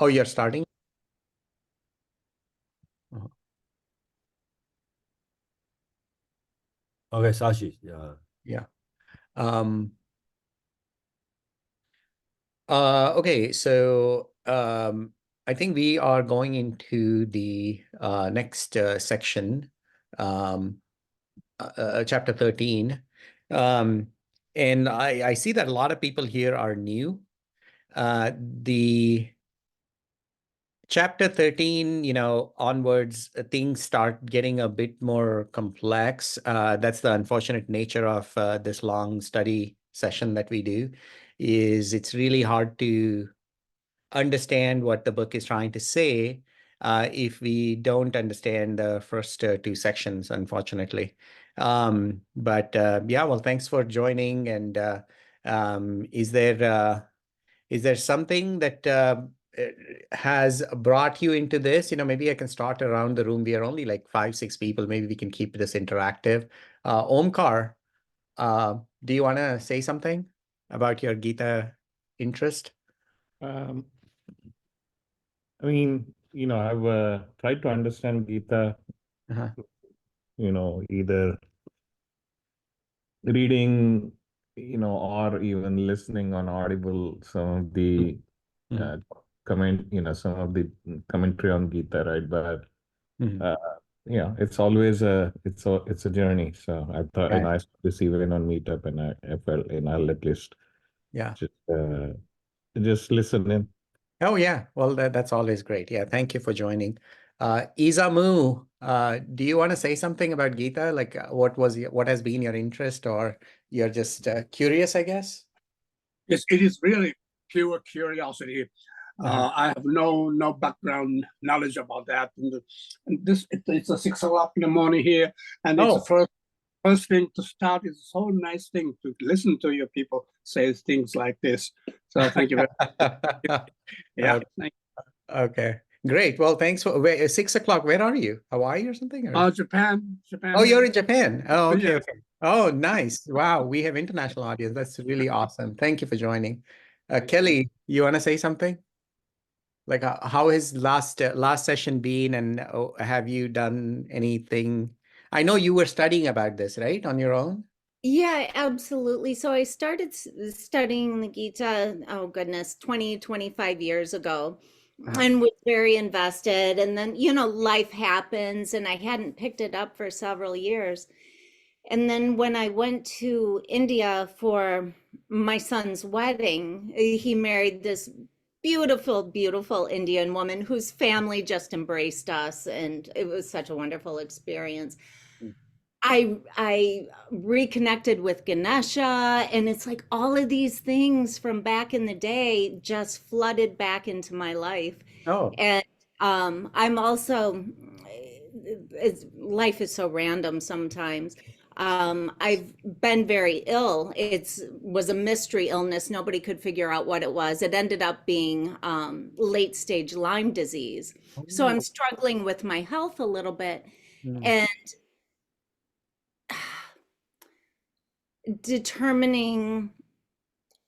Oh, you're starting? Uh-huh. Okay, Sashi. Yeah. Yeah. Um, okay, so I think we are going into the next section, um, chapter 13. Um, and I see that a lot of people here are new. The chapter 13, onwards, things start getting a bit more complex. That's the unfortunate nature of this long study session that we do, is it's really hard to understand what the book is trying to say if we don't understand the first two sections, unfortunately. But yeah, well, thanks for joining. And is there something that has brought you into this? Maybe I can start around the room. We are only like 5, 6 people. Maybe we can keep this interactive. Omkar, do you want to say something about your Gita interest? Um, I've tried to understand Gita, Uh-huh. either reading, or even listening on Audible, some of the Mhm. uh, some of the commentary on Gita, right? But Mhm. uh, yeah, it's always it's a journey. So I thought, Right. I saw this even on Meetup, and I felt, I'll at least Yeah. just just listen in. Oh, yeah. Well, that's always great. Yeah. Thank you for joining. Isamu, do you want to say something about Gita? Like, what has been your interest, or you're just curious, I guess? Yes, it is really pure curiosity. Uh-huh. I have no background knowledge about that. And it's a 6 o'clock in the morning here, and it's the Oh, first thing to start. It's so nice thing to listen to your people say things like this. So thank you very much. Yeah, okay. Okay. Great. Well, thanks for 6 o'clock. Where are you? Hawaii or something? Or Japan oh, you're here. in Japan. Oh, okay, Yeah. okay. Oh, nice. Wow, we have international audience. That's really awesome. Thank you for joining. Kelly, you want to say something? Like, how has last session been, and have you done anything? I know you were studying about this, right, on your own? Yeah, absolutely. So I started studying the Gita, oh goodness, 20, 25 years ago, Uh-huh. and was very invested. And then, life happens, and I hadn't picked it up for several years. And then when I went to India for my son's wedding, he married this beautiful, beautiful Indian woman whose family just embraced us, and it was such a wonderful experience. I reconnected with Ganesha, and it's like all of these things from back in the day just flooded back into my life. Oh, And I'm also, life is so random sometimes. I've been very ill. It was a mystery illness. Nobody could figure out what it was. It ended up being late stage Lyme disease. So I'm oh. struggling with my health a little bit. Mm. And determining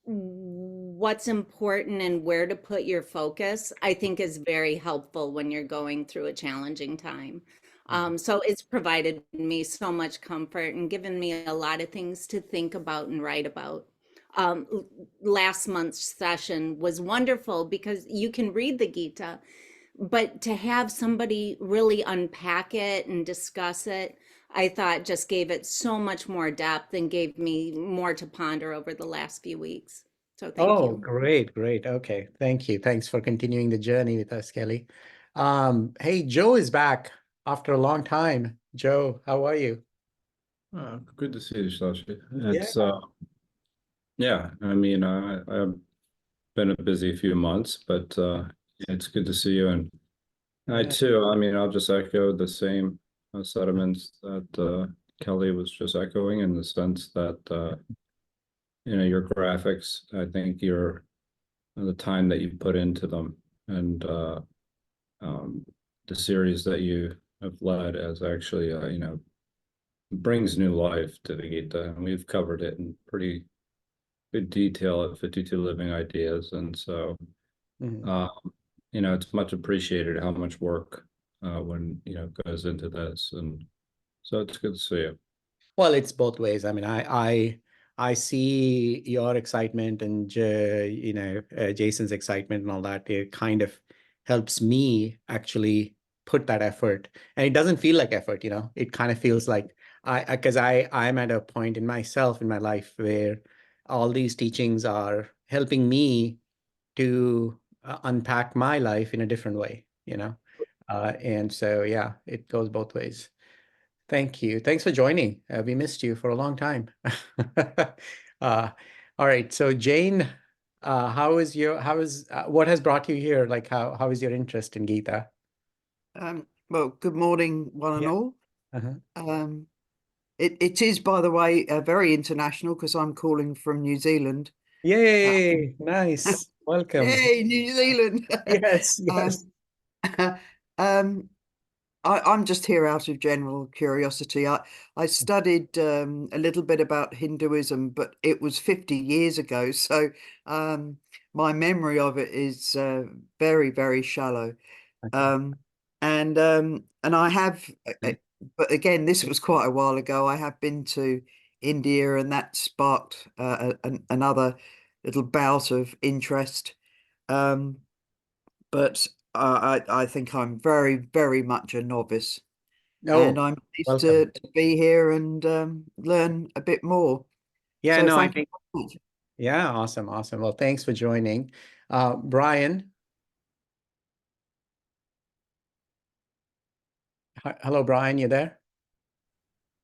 what's important and where to put your focus, I think is very helpful when you're going through a challenging time. So it's provided me so much comfort and given me a lot of things to think about and write about. Last month's session was wonderful because you can read the Gita, but to have somebody really unpack it and discuss it, I thought just gave it so much more depth and gave me more to ponder over the last few weeks. So thank Oh, you. great, great. Okay, thank you. Thanks for continuing the journey with us, Kelly. Hey, Joe is back after a long time. Joe, how are you? Good to see you, Sashi. Yeah. Yeah, I mean, I've been a busy few months, but it's good to see you. And I Yeah. too, I mean, I'll just echo the same sentiments that Kelly was just echoing, in the sense that your graphics, I think the time that you put into them, and um, the series that you have led, as actually brings new life to the Gita, and we've covered it in pretty good detail at 52 Living Ideas. And so, Mhm. uh, it's much appreciated how much work when goes into this, and so it's good to see you. Well, it's both ways. I mean, I see your excitement and Jason's excitement and all that. It kind of helps me actually put that effort, and it doesn't feel like effort. It kind of feels like because I'm at a point in myself in my life where all these teachings are helping me to unpack my life in a different way. And so yeah, it goes both ways. Thank you. Thanks for joining. We missed you for a long time. All right. So Jane, what has brought you here? Like how is your interest in Gita? Well, good morning, one and Yeah. all. Uh-huh. It is, by the way, very international because I'm calling from New Zealand. Yay! Nice. Welcome. Yay, New Zealand! Yes, yes. I'm just here out of general curiosity. I studied a little bit about Hinduism, but it was 50 years ago, so my memory of it is very, very shallow. Okay. And I have, but again, this was quite a while ago. I have been to India, and that sparked another little bout of interest. But I think I'm very, very much a novice, and Oh, I'm pleased welcome. to be here and learn a bit more. Yeah, So no, I thank you think, very much. yeah, awesome, awesome. Well, thanks for joining. Brian, hello, Brian, you there?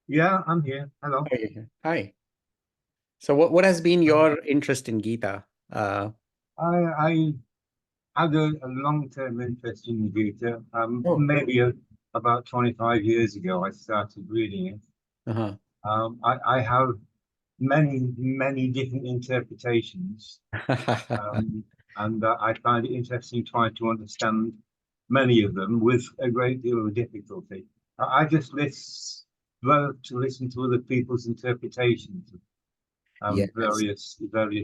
Yeah, I'm here. Hello. Oh, you're here. Hi. So what has been your interest in Gita? I had a long-term interest in Gita. Oh, great. Maybe about 25 years ago, I started reading it. Uh-huh. I have many different interpretations, and I find it interesting trying to understand many of them with a great deal of difficulty. I just love to listen to other people's interpretations of Yes. various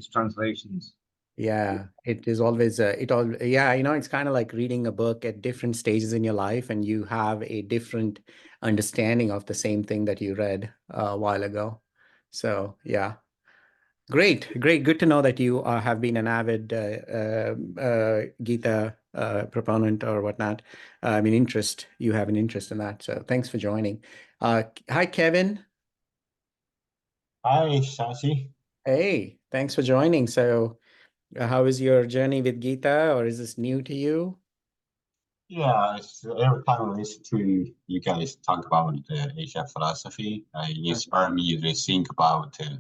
translations. Yeah, it is always yeah, it's kind of like reading a book at different stages in your life, and you have a different understanding of the same thing that you read a while ago. So yeah, great, great, good to know that you have been an avid Gita proponent or whatnot. I mean, you have an interest in that. So thanks for joining. Hi, Kevin. Hi, Shashi. Hey, thanks for joining. So. How is your journey with Gita, or is this new to you? Yeah, every time I listen to you guys talk about Asia philosophy, it inspire me to think about Uh-huh.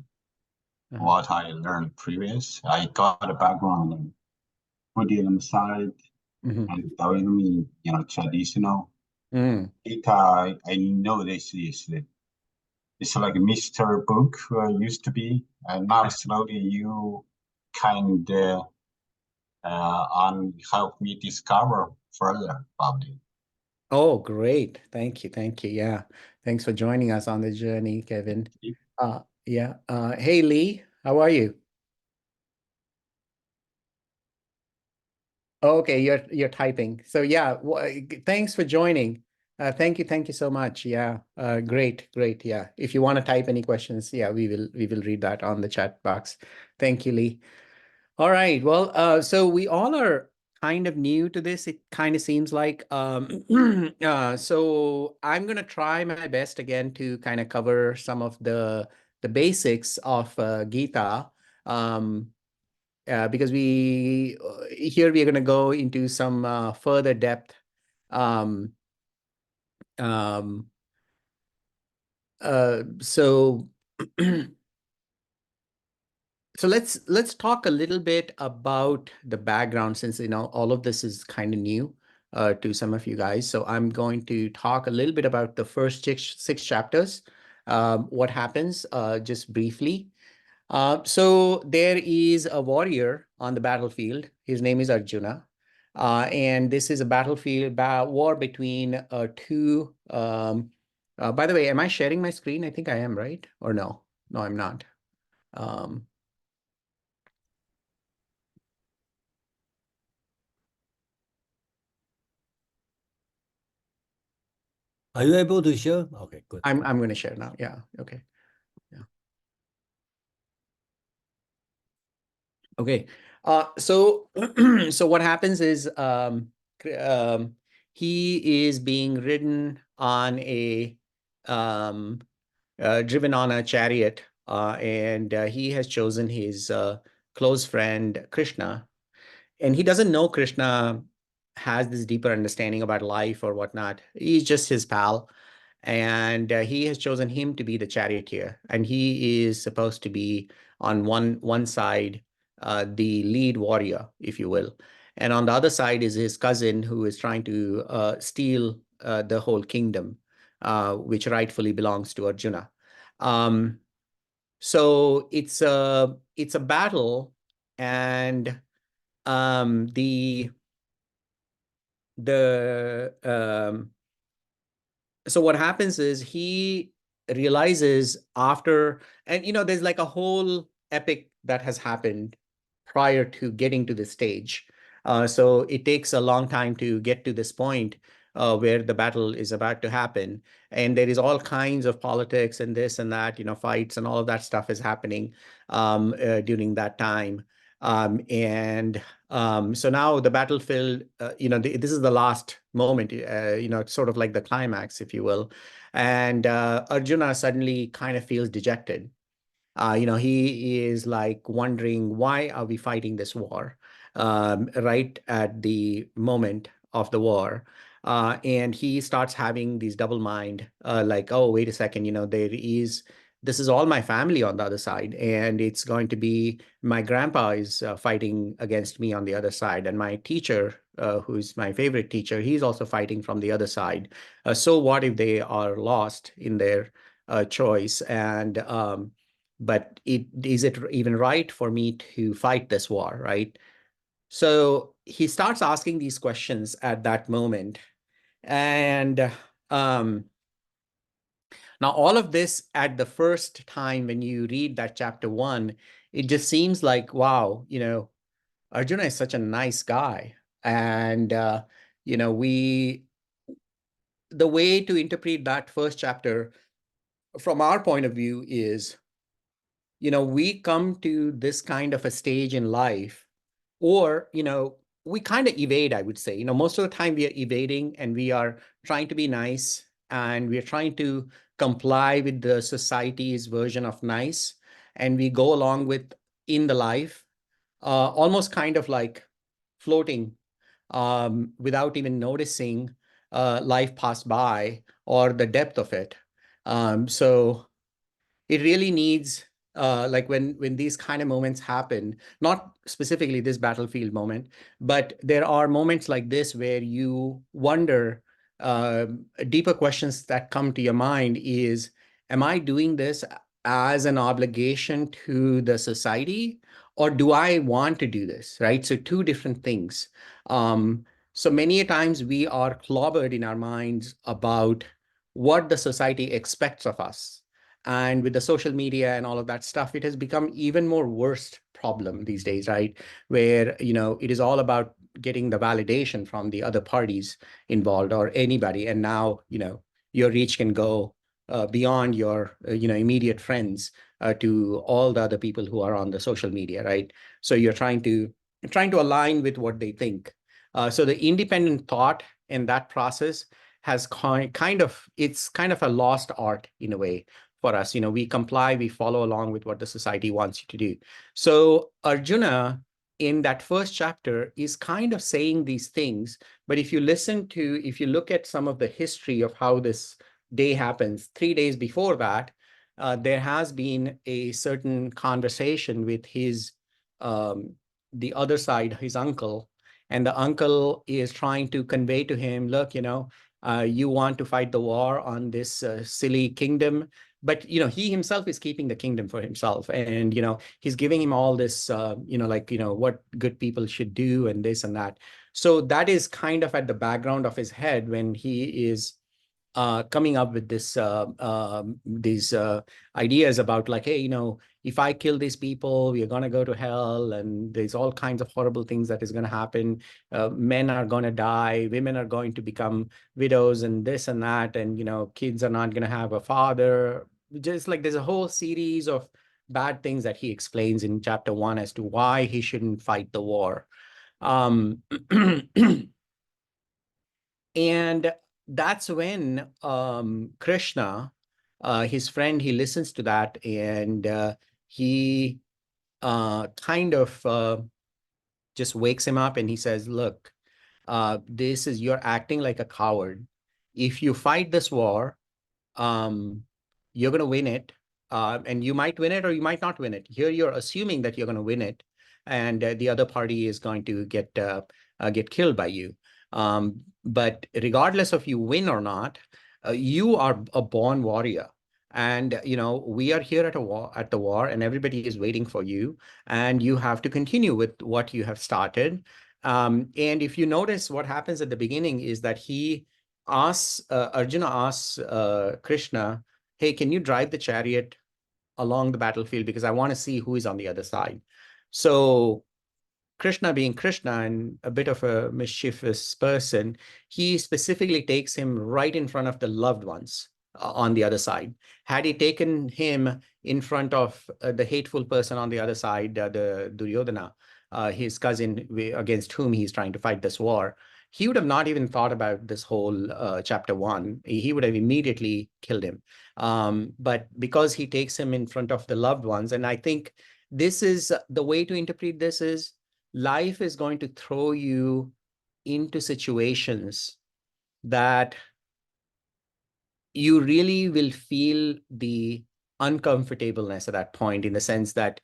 what I learned previous. I got a background in Buddhism side Mhm. and Taoism, traditional. Mm. Gita, I know this is it's like a Mr. Book used to be, and now slowly you kind of on help me discover further about it. Oh, great. Thank you. Thank you. Yeah. Thanks for joining us on the journey, Kevin. Yeah. Hey, Lee, how are you? Okay, you're typing. So yeah, thanks for joining. Thank you so much. Yeah. Great, great. Yeah. If you want to type any questions, yeah, we will read that on the chat box. Thank you, Lee. All right. Well, so we all are kind of new to this. It kind of seems like so I'm gonna try my best again to kind of cover some of the basics of Gita. Because here we are gonna go into some further depth. Um, um, so So let's talk a little bit about the background, since all of this is kind of new to some of you guys. So I'm going to talk a little bit about the first six chapters, what happens just briefly. So there is a warrior on the battlefield. His name is Arjuna, and this is a battlefield war between two. By the way, am I sharing my screen? I think I am, right? Or no? No, I'm not. Um, Are you able to share? Okay, good. I'm going to share now. Yeah. Okay. Yeah. Okay. So so what happens is he is being ridden on a driven on a chariot, and he has chosen his close friend Krishna, and he doesn't know Krishna has this deeper understanding about life or whatnot. He's just his pal, and he has chosen him to be the charioteer, and he is supposed to be on one side, the lead warrior, if you will, and on the other side is his cousin who is trying to steal the whole kingdom, which rightfully belongs to Arjuna. Um, so it's a battle, and the so what happens is he realizes after, and there's like a whole epic that has happened prior to getting to this stage. So it takes a long time to get to this point where the battle is about to happen. And there is all kinds of politics and this and that, fights and all of that stuff is happening during that time. So now the battlefield, this is the last moment, it's sort of like the climax, if you will. And Arjuna suddenly kind of feels dejected. He is like wondering, why are we fighting this war right at the moment of the war? And he starts having these double mind, like, oh, wait a second, this is all my family on the other side, and it's going to be my grandpa is fighting against me on the other side, and my teacher, who's my favorite teacher, he's also fighting from the other side. So what if they are lost in their choice? And but is it even right for me to fight this war, right? So he starts asking these questions at that moment. And now all of this at the first time when you read that chapter 1, it just seems like, wow, Arjuna is such a nice guy. And, the way to interpret that first chapter from our point of view is, we come to this kind of a stage in life, or, we kind of evade, I would say. Most of the time we are evading and we are trying to be nice, and we are trying to comply with the society's version of nice. And we go along with in the life, almost kind of like floating without even noticing life pass by or the depth of it. So it really needs like when these kind of moments happen, not specifically this battlefield moment, but there are moments like this where you wonder, deeper questions that come to your mind is, am I doing this as an obligation to the society, or do I want to do this, right? So two different things. So many a times we are clobbered in our minds about what the society expects of us. And with the social media and all of that stuff, it has become even more worst problem these days, right? Where, it is all about getting the validation from the other parties involved or anybody. And now, your reach can go beyond your, immediate friends to all the other people who are on the social media, right? So you're trying to align with what they think. So the independent thought in that process has it's kind of a lost art in a way for us. We comply, we follow along with what the society wants you to do. So Arjuna, in that first chapter, is kind of saying these things. But if you look at some of the history of how this day happens, 3 days before that, there has been a certain conversation with the other side, his uncle, and the uncle is trying to convey to him, look, you want to fight the war on this silly kingdom, but he himself is keeping the kingdom for himself, and he's giving him all this what good people should do and this and that. So that is kind of at the background of his head when he is coming up with these ideas about like, hey, if I kill these people, we're going to go to hell, and there's all kinds of horrible things that is going to happen. Men are going to die, women are going to become widows, and this and that, and kids are not going to have a father. Just like there's a whole series of bad things that he explains in chapter 1 as to why he shouldn't fight the war. And that's when Krishna, his friend, he listens to that, and he kind of just wakes him up, and he says, look, you're acting like a coward. If you fight this war, you're going to win it. And you might win it or you might not win it. Here you're assuming that you're going to win it, and the other party is going to get killed by you. But regardless of you win or not, you are a born warrior. And we are here at the war, and everybody is waiting for you, and you have to continue with what you have started. And if you notice, what happens at the beginning is that Arjuna asks Krishna, hey, can you drive the chariot along the battlefield, because I want to see who is on the other side. So Krishna, being Krishna and a bit of a mischievous person, he specifically takes him right in front of the loved ones on the other side. Had he taken him in front of the hateful person on the other side, the Duryodhana, his cousin against whom he's trying to fight this war, he would have not even thought about this whole chapter 1. He would have immediately killed him. But because he takes him in front of the loved ones, and I think this is the way to interpret this is, life is going to throw you into situations that you really will feel the uncomfortableness at that point, in the sense that,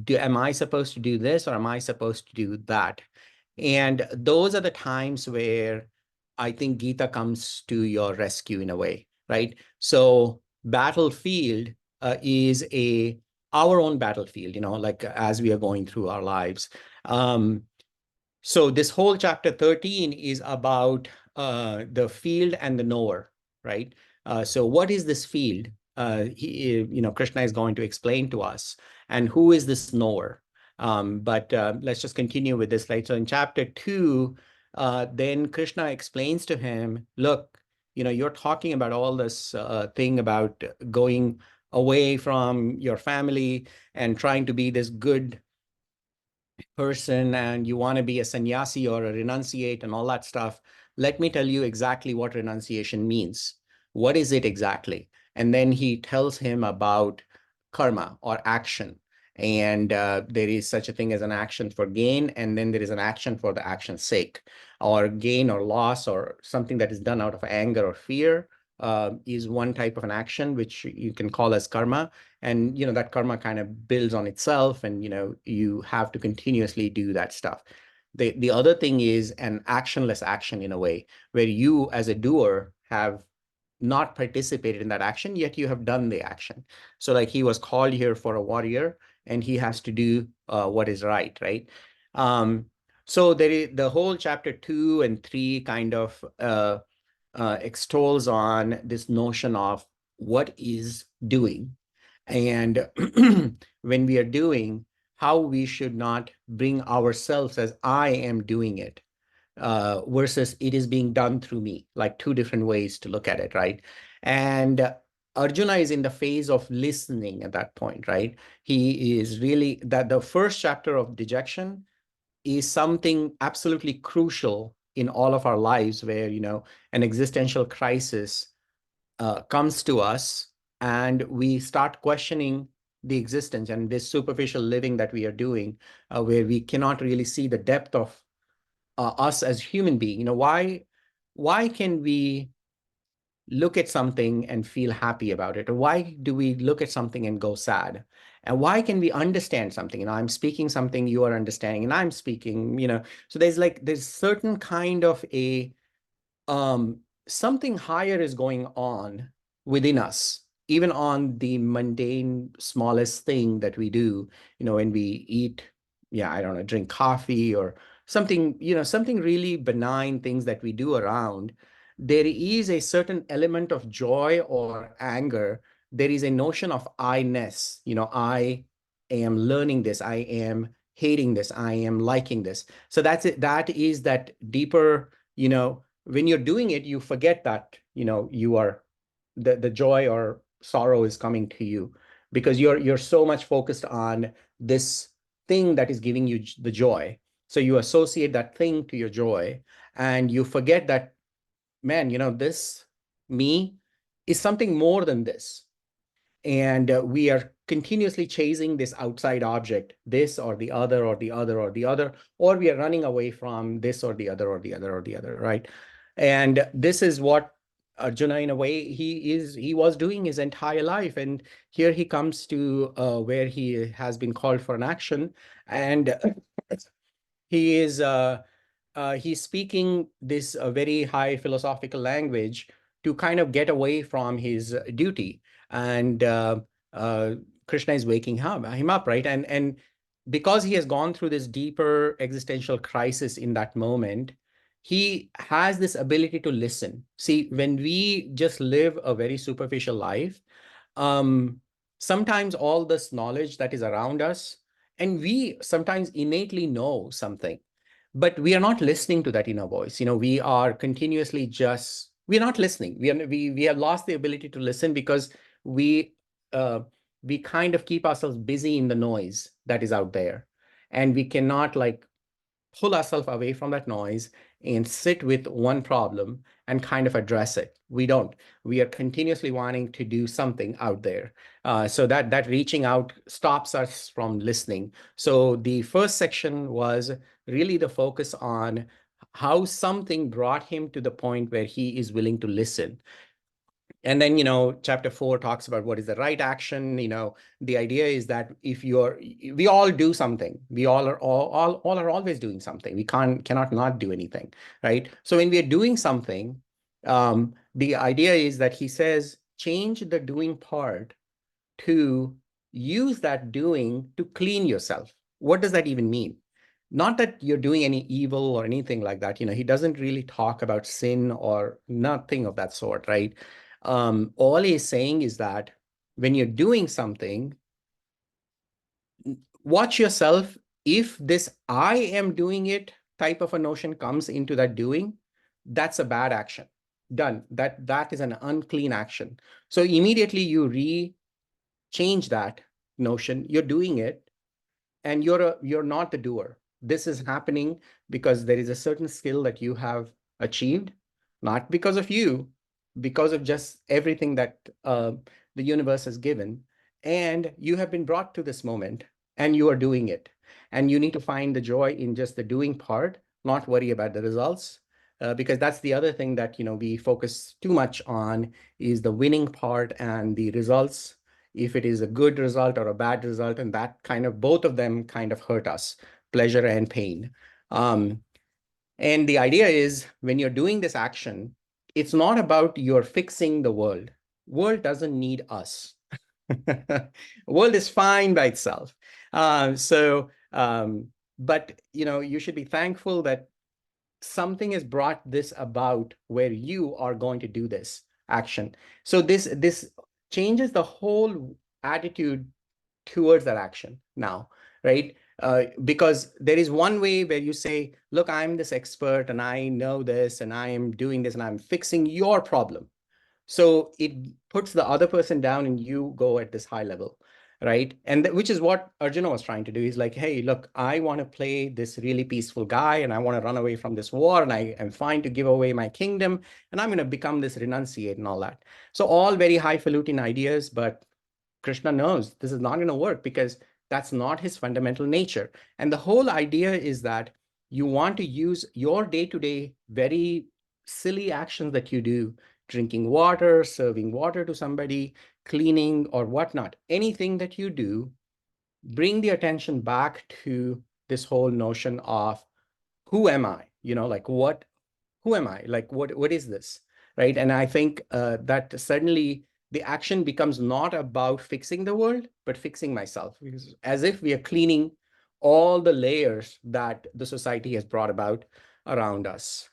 am I supposed to do this or am I supposed to do that? And those are the times where I think Gita comes to your rescue in a way, right? So battlefield is our own battlefield, like as we are going through our lives. So this whole chapter 13 is about the field and the knower, right? So what is this field? Krishna is going to explain to us, and who is this knower? But let's just continue with this, right? So in chapter 2, then Krishna explains to him, look, you're talking about all this thing about going away from your family and trying to be this good person, and you want to be a sannyasi or a renunciate and all that stuff. Let me tell you exactly what renunciation means. What is it exactly? And then he tells him about karma or action. And there is such a thing as an action for gain, and then there is an action for the action's sake, or gain or loss, or something that is done out of anger or fear is one type of an action, which you can call as karma. And that karma kind of builds on itself, and you have to continuously do that stuff. The other thing is an actionless action, in a way, where you as a doer have not participated in that action, yet you have done the action. So like, he was called here for a warrior, and he has to do what is right, right? So there is the whole chapter 2 and 3 kind of extols on this notion of what is doing, and when we are doing, how we should not bring ourselves as I am doing it, versus it is being done through me, like two different ways to look at it, right? And Arjuna is in the phase of listening at that point, right? He is really, that the first chapter of dejection is something absolutely crucial in all of our lives, where an existential crisis comes to us, and we start questioning the existence and this superficial living that we are doing, where we cannot really see the depth of us as human being. Why can we look at something and feel happy about it? Or why do we look at something and go sad? And why can we understand something? I'm speaking something, you are understanding, and I'm speaking, so there's certain kind of a something higher is going on within us, even on the mundane, smallest thing that we do, when we eat, I don't know, drink coffee or something, something really benign things that we do around. there is a certain element of joy or anger. There is a notion of I-ness. I am learning this. I am hating this. I am liking this. So that's it. That is that deeper, when you're doing it, you forget that, you are the joy or sorrow is coming to you because you're so much focused on this thing that is giving you the joy. So you associate that thing to your joy and you forget that, man, this me is something more than this. And we are continuously chasing this outside object, this or the other or the other or the other, or we are running away from this or the other or the other or the other, right? And this is what Arjuna, in a way, he was doing his entire life. And here he comes to where he has been called for an action, and he is he's speaking this very high philosophical language to kind of get away from his duty. And uh, Krishna is waking him up, right? And because he has gone through this deeper existential crisis in that moment, he has this ability to listen. See, when we just live a very superficial life, um, sometimes all this knowledge that is around us, and we sometimes innately know something, but we are not listening to that inner voice. We are continuously we're not listening. We have lost the ability to listen because we uh, we kind of keep ourselves busy in the noise that is out there, and we cannot like pull ourselves away from that noise and sit with one problem and kind of address it. We don't. We are continuously wanting to do something out there. So that reaching out stops us from listening. So the first section was really the focus on how something brought him to the point where he is willing to listen. And then, chapter 4 talks about what is the right action. The idea is that we all do something. We all are always doing something. We cannot not do anything, right? So when we are doing something, the idea is that he says, change the doing part to use that doing to clean yourself. What does that even mean? Not that you're doing any evil or anything like that. He doesn't really talk about sin or nothing of that sort, right? All he's saying is that when you're doing something, watch yourself. If this I am doing it type of a notion comes into that doing, that's a bad action. Done. That is an unclean action. So immediately you change that notion. You're doing it, and you're not the doer. This is happening because there is a certain skill that you have achieved, not because of you, because of just everything that the universe has given. And you have been brought to this moment and you are doing it. And you need to find the joy in just the doing part, not worry about the results. Because that's the other thing that we focus too much on is the winning part and the results, if it is a good result or a bad result, and that kind of both of them kind of hurt us, pleasure and pain. And the idea is when you're doing this action, it's not about you're fixing the world. World doesn't need us. World is fine by itself. But you should be thankful that something has brought this about where you are going to do this action. So this changes the whole attitude towards that action now, right? Because there is one way where you say, look, I'm this expert and I know this and I am doing this and I'm fixing your problem. So it puts the other person down and you go at this high level, right? And which is what Arjuna was trying to do. He's like, hey, look, I want to play this really peaceful guy and I want to run away from this war and I am fine to give away my kingdom and I'm going to become this renunciate and all that. So all very highfalutin ideas, but Krishna knows this is not going to work because that's not his fundamental nature. And the whole idea is that you want to use your day-to-day very silly actions that you do, drinking water, serving water to somebody, cleaning or whatnot, anything that you do, bring the attention back to this whole notion of who am I? Like who am I? Like what is this? Right. And I think that suddenly the action becomes not about fixing the world, but fixing myself, because as if we are cleaning all the layers that the society has brought about around us.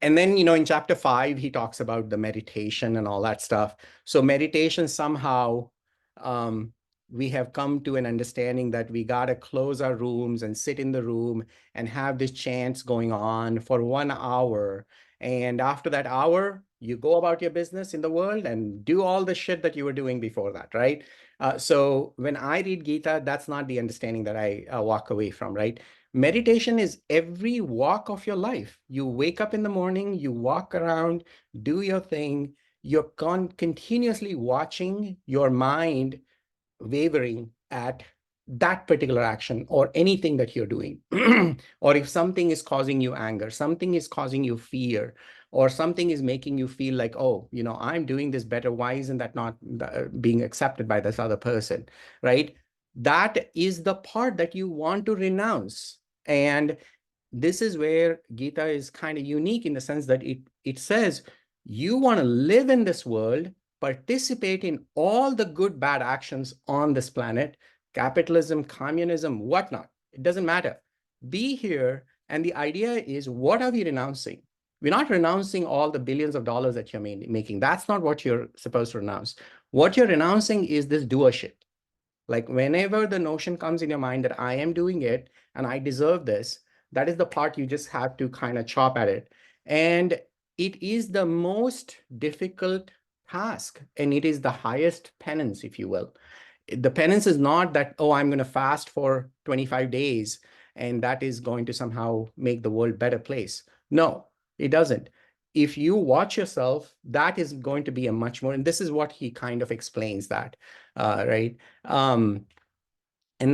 And then, you know, in chapter 5, he talks about the meditation and all that stuff. So meditation somehow, we have come to an understanding that we got to close our rooms and sit in the room and have this chants going on for 1 hour. And after that hour, you go about your business in the world and do all the shit that you were doing before that, right? So when I read Gita, that's not the understanding that I walk away from, right? Meditation is every walk of your life. You wake up in the morning, you walk around, do your thing. You're continuously watching your mind wavering at that particular action or anything that you're doing. Or if something is causing you anger, something is causing you fear, or something is making you feel like, oh, you know, I'm doing this better. Why isn't that not being accepted by this other person, right? That is the part that you want to renounce. And this is where Gita is kind of unique in the sense that it says you want to live in this world, participate in all the good, bad actions on this planet, capitalism, communism, whatnot. It doesn't matter. Be here. And the idea is, what are we renouncing? We're not renouncing all the billions of dollars that you're making. That's not what you're supposed to renounce. What you're renouncing is this doership. Like whenever the notion comes in your mind that I am doing it and I deserve this, that is the part you just have to kind of chop at it. And it is the most difficult task, and it is the highest penance, if you will. The penance is not that, oh, I'm going to fast for 25 days and that is going to somehow make the world a better place. No, it doesn't. If you watch yourself, that is going to be a much more, and this is what he kind of explains that, right? And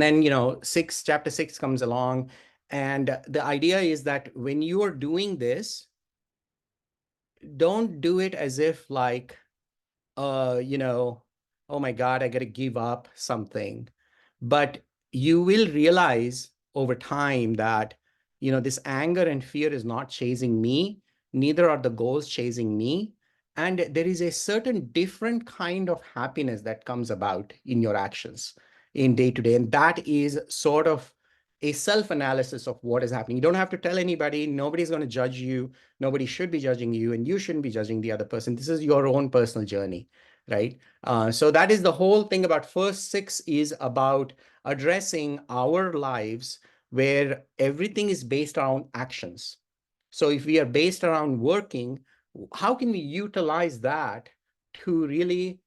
then, you know, chapter 6 comes along, and the idea is that when you are doing this, don't do it as if like, you know, oh my God, I got to give up something. But you will realize over time that, you know, this anger and fear is not chasing me, neither are the goals chasing me. And there is a certain different kind of happiness that comes about in your actions in day to day. And that is sort of a self-analysis of what is happening. You don't have to tell anybody. Nobody's going to judge you. Nobody should be judging you, and you shouldn't be judging the other person. This is your own personal journey, right? So that is the whole thing about first 6 is about addressing our lives where everything is based around actions. So if we are based around working, how can we utilize that to really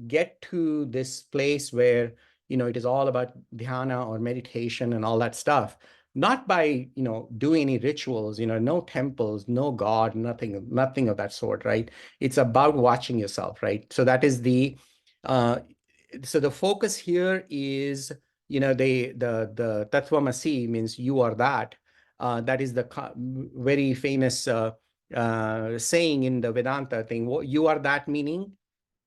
get to this place where, you know, it is all about dhyana or meditation and all that stuff, not by, you know, doing any rituals, you know, no temples, no God, nothing of that sort, right? It's about watching yourself, right? So that is the, so the focus here is, you know, the Tattvamasi means you are that. That is the very famous saying in the Vedanta thing. You are that, meaning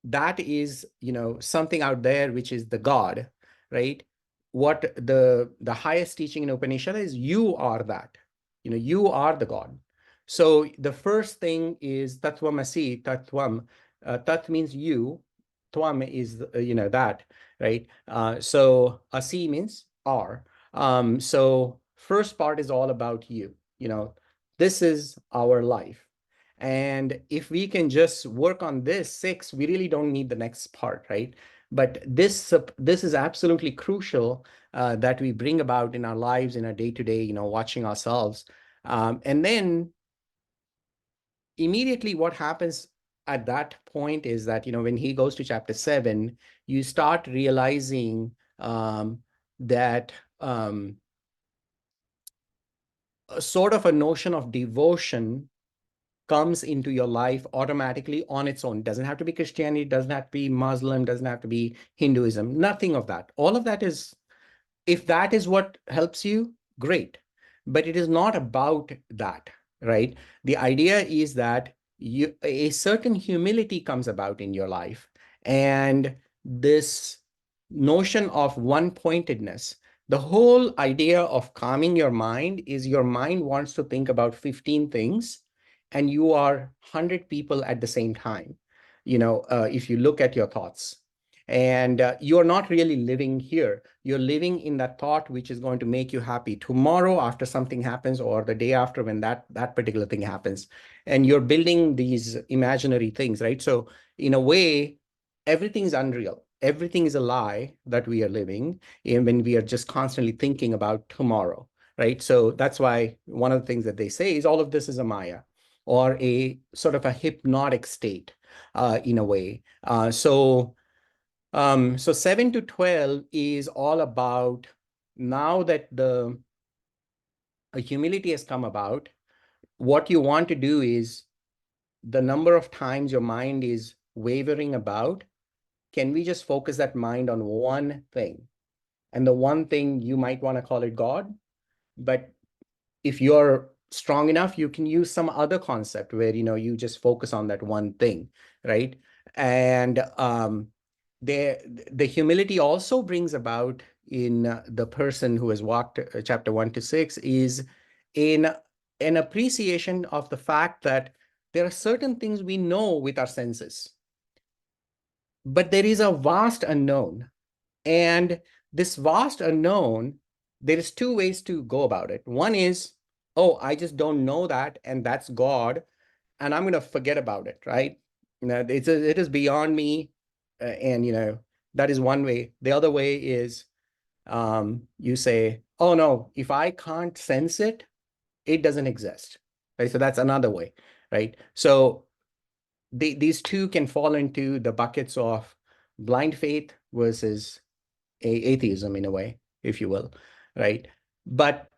that is, you know, something out there which is the God, right? What the highest teaching in Upanishad is, you are that, you know, you are the God. So the first thing is Tattvamasi, Tattvam. Tat means you, Tvam is, you know, that, right? So Asi means are. So first part is all about you, you know, this is our life. And if we can just work on this 6, we really don't need the next part, right? But this is absolutely crucial that we bring about in our lives, in our day-to-day, you know, watching ourselves. And then immediately what happens at that point is that, you know, when he goes to chapter 7, you start realizing that a sort of a notion of devotion comes into your life automatically on its own. It doesn't have to be Christianity, it doesn't have to be Muslim, doesn't have to be Hinduism, nothing of that. All of that is, if that is what helps you, great. But it is not about that, right? The idea is that a certain humility comes about in your life, and this notion of one-pointedness. The whole idea of calming your mind is your mind wants to think about 15 things, and you are 100 people at the same time, you know, if you look at your thoughts. And you're not really living here. You're living in that thought which is going to make you happy tomorrow after something happens, or the day after when that particular thing happens. And you're building these imaginary things, right? So in a way, everything is unreal. Everything is a lie that we are living in when we are just constantly thinking about tomorrow, right? So that's why one of the things that they say is all of this is a Maya, or a sort of a hypnotic state, in a way. So 7 to 12 is all about, now that the humility has come about, what you want to do is, the number of times your mind is wavering about, can we just focus that mind on one thing? And the one thing, you might want to call it God, but if you're strong enough, you can use some other concept where, you just focus on that one thing, right? And the humility also brings about in the person who has walked chapter 1 to 6 is in an appreciation of the fact that there are certain things we know with our senses, but there is a vast unknown. And this vast unknown, there is two ways to go about it. One is, oh, I just don't know that, and that's God, and I'm going to forget about it, right? It is beyond me, and that is one way. The other way is, you say, oh no, if I can't sense it, it doesn't exist, right? So that's another way, right? So these two can fall into the buckets of blind faith versus atheism, in a way, if you will, right? But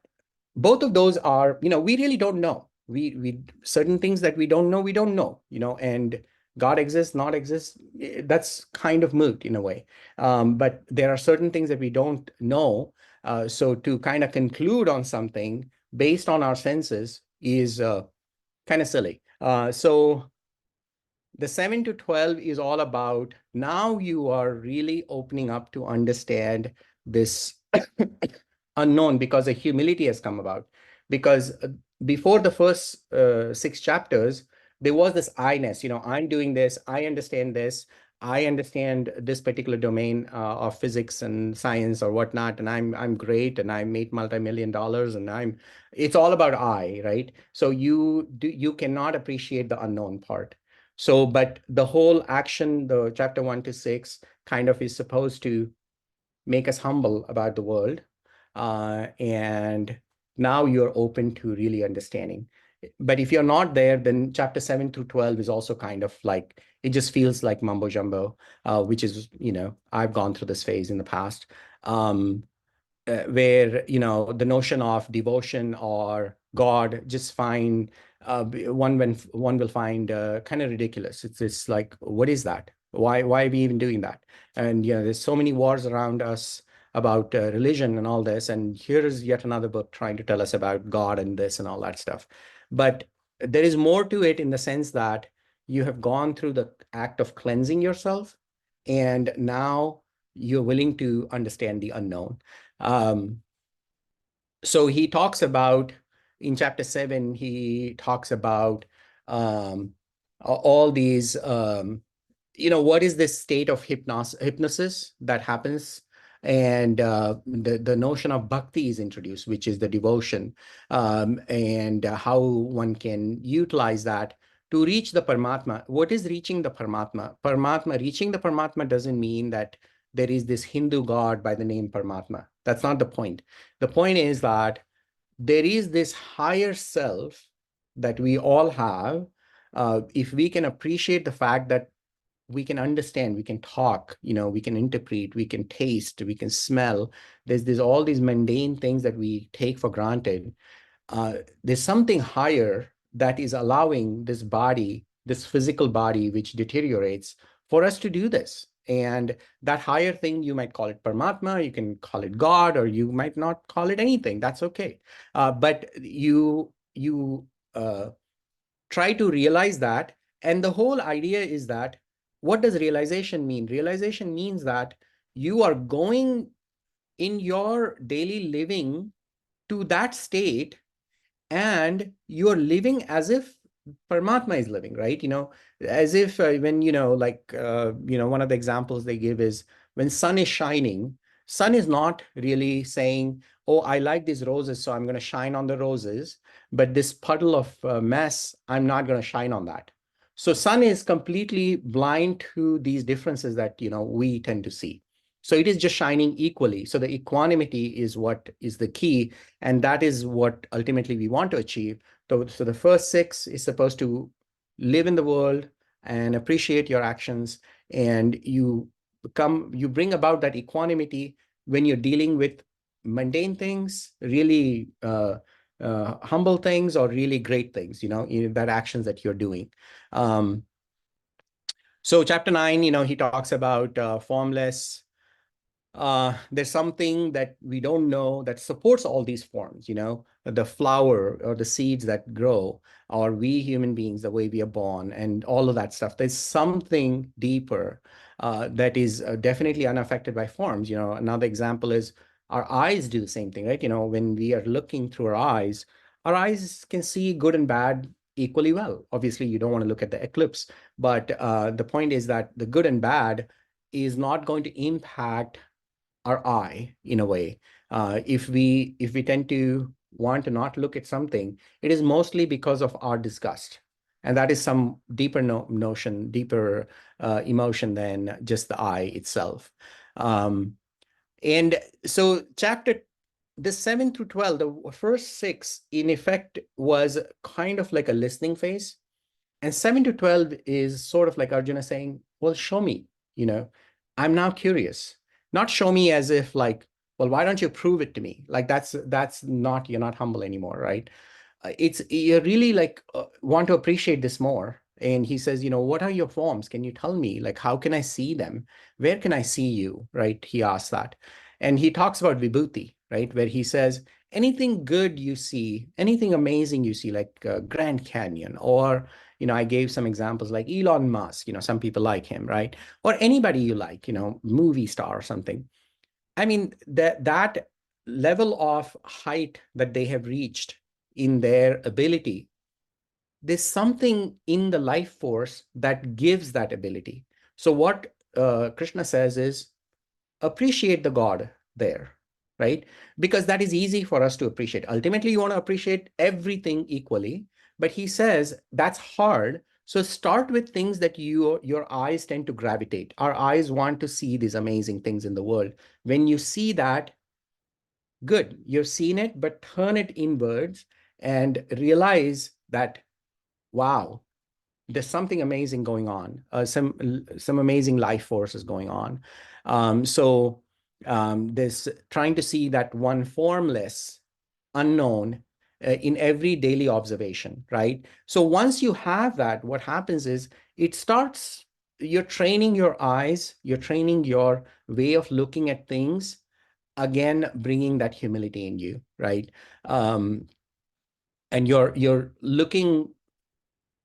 both of those are, we really don't know. We certain things that we don't know, and God exists, not exists, that's kind of moot in a way. But there are certain things that we don't know. So to kind of conclude on something based on our senses is kind of silly. So the 7 to 12 is all about, now you are really opening up to understand this unknown, because a humility has come about. Because before the first 6 chapters, there was this I-ness, I'm doing this, I understand this particular domain of physics and science or whatnot, and I'm great, and I made multi-million dollars, and it's all about I, right? So you cannot appreciate the unknown part. So, but the whole action, the chapter 1 to 6 kind of is supposed to make us humble about the world. And now you're open to really understanding. But if you're not there, then chapter 7 through 12 is also kind of like, it just feels like mumbo jumbo, which is, I've gone through this phase in the past. Where the notion of devotion or God just find one will find kind of ridiculous. It's like, what is that? Why are we even doing that? And there's so many wars around us about religion and all this, and here is yet another book trying to tell us about God and this and all that stuff. But there is more to it, in the sense that you have gone through the act of cleansing yourself, and now you're willing to understand the unknown. So he talks about, in chapter 7, he talks about all these, what is this state of hypnosis that happens? And the notion of bhakti is introduced, which is the devotion, and how one can utilize that to reach the Paramatma. What is reaching the Paramatma? Reaching the Paramatma doesn't mean that there is this Hindu god by the name Paramatma. That's not the point. The point is that there is this higher self that we all have. If we can appreciate the fact that we can understand, we can talk, we can interpret, we can taste, we can smell. There's all these mundane things that we take for granted. There's something higher that is allowing this body, this physical body, which deteriorates, for us to do this. And that higher thing, you might call it Paramatma, you can call it God, or you might not call it anything. That's okay. But you try to realize that. And the whole idea is that, what does realization mean? Realization means that you are going in your daily living to that state, and you're living as if Paramatma is living, right? As if when, one of the examples they give is when sun is shining, sun is not really saying, oh, I like these roses, so I'm going to shine on the roses, but this puddle of mess, I'm not going to shine on that. So sun is completely blind to these differences that, we tend to see. So it is just shining equally. So the equanimity is what is the key. And that is what ultimately we want to achieve. So the first 6 is supposed to live in the world and appreciate your actions. And you bring about that equanimity when you're dealing with mundane things, really humble things, or really great things, that actions that you're doing. So chapter 9, he talks about formless. There's something that we don't know that supports all these forms, the flower or the seeds that grow, or we human beings, the way we are born, and all of that stuff. There's something deeper that is definitely unaffected by forms. Another example is our eyes do the same thing, right? When we are looking through our eyes can see good and bad equally well. Obviously, you don't want to look at the eclipse, but the point is that the good and bad is not going to impact our eye in a way. If we tend to want to not look at something, it is mostly because of our disgust. And that is some deeper notion, deeper emotion than just the eye itself. And so this 7 through 12, the first 6 in effect was kind of like a listening phase. And 7 to 12 is sort of like Arjuna saying, well, show me, I'm now curious. Not show me as if like, well, why don't you prove it to me? Like that's not, you're not humble anymore, right? It's, you really like want to appreciate this more. And he says, what are your forms? Can you tell me? Like, how can I see them? Where can I see you? Right? He asks that. And he talks about vibhuti, right? Where he says, anything good you see, anything amazing you see, like Grand Canyon, or, I gave some examples like Elon Musk, some people like him, right? Or anybody you like, movie star or something. I mean, that level of height that they have reached in their ability, there's something in the life force that gives that ability. So what Krishna says is, appreciate the God there, right? Because that is easy for us to appreciate. Ultimately, you want to appreciate everything equally, but he says that's hard. So start with things that your eyes tend to gravitate. Our eyes want to see these amazing things in the world. When you see that, good, you've seen it, but turn it inwards and realize that, wow, there's something amazing going on. Some amazing life forces going on. This trying to see that one formless, unknown in every daily observation, right? So once you have that, what happens is you're training your eyes, you're training your way of looking at things, again, bringing that humility in you, right? And you're looking,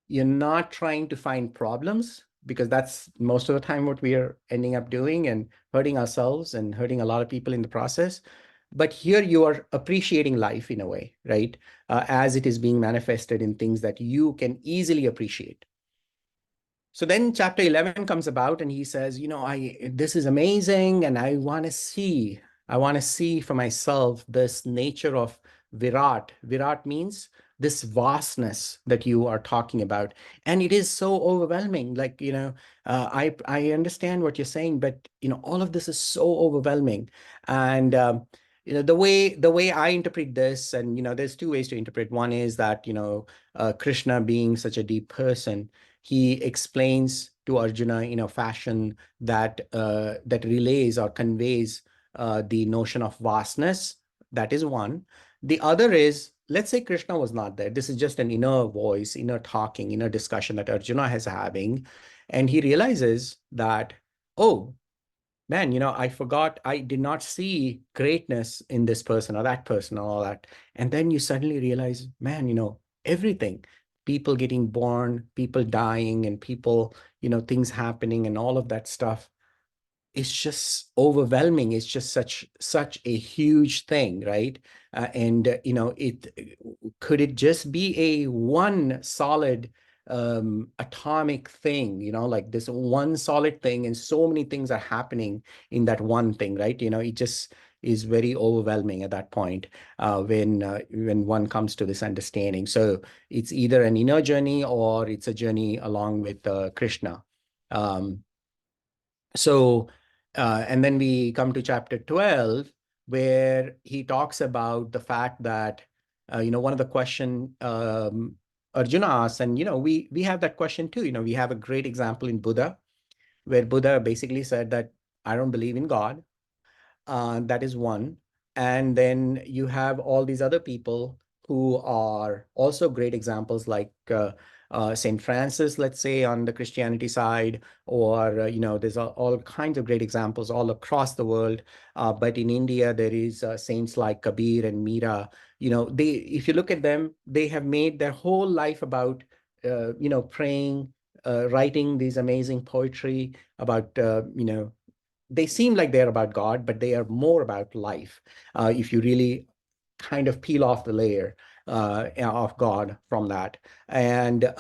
you're not trying to find problems, because that's most of the time what we are ending up doing and hurting ourselves and hurting a lot of people in the process. But here you are appreciating life in a way, right? As it is being manifested in things that you can easily appreciate. So then chapter 11 comes about and he says, this is amazing. And I want to see for myself this nature of Virat. Virat means this vastness that you are talking about. And it is so overwhelming. Like, I understand what you're saying, but, all of this is so overwhelming. And, the way I interpret this, and, there's 2 ways to interpret. One is that, Krishna being such a deep person, he explains to Arjuna in a fashion that that relays or conveys the notion of vastness. That is one. The other is, let's say Krishna was not there. This is just an inner voice, inner talking, inner discussion that Arjuna is having. And he realizes that, oh, man, I forgot, I did not see greatness in this person or that person or all that. And then you suddenly realize, man, everything, people getting born, people dying, and people, things happening and all of that stuff. it's just overwhelming. It's just such a huge thing, right? And you know, could it just be a one solid atomic thing, you know, like this one solid thing, and so many things are happening in that one thing, right? You know, it just is very overwhelming at that point when one comes to this understanding. So it's either an inner journey or it's a journey along with Krishna. So, and then we come to chapter 12, where he talks about the fact that, you know, one of the question Arjuna asks, and, you know, we have that question too. You know, we have a great example in Buddha, where Buddha basically said that I don't believe in God. That is one. And then you have all these other people who are also great examples, like Saint Francis, let's say, on the Christianity side, or you know, there's all kinds of great examples all across the world. But in India, there is saints like Kabir and Mira. You know, if you look at them, they have made their whole life about you know, praying, writing these amazing poetry about you know, they seem like they're about God, but they are more about life. If you really kind of peel off the layer of God from that. And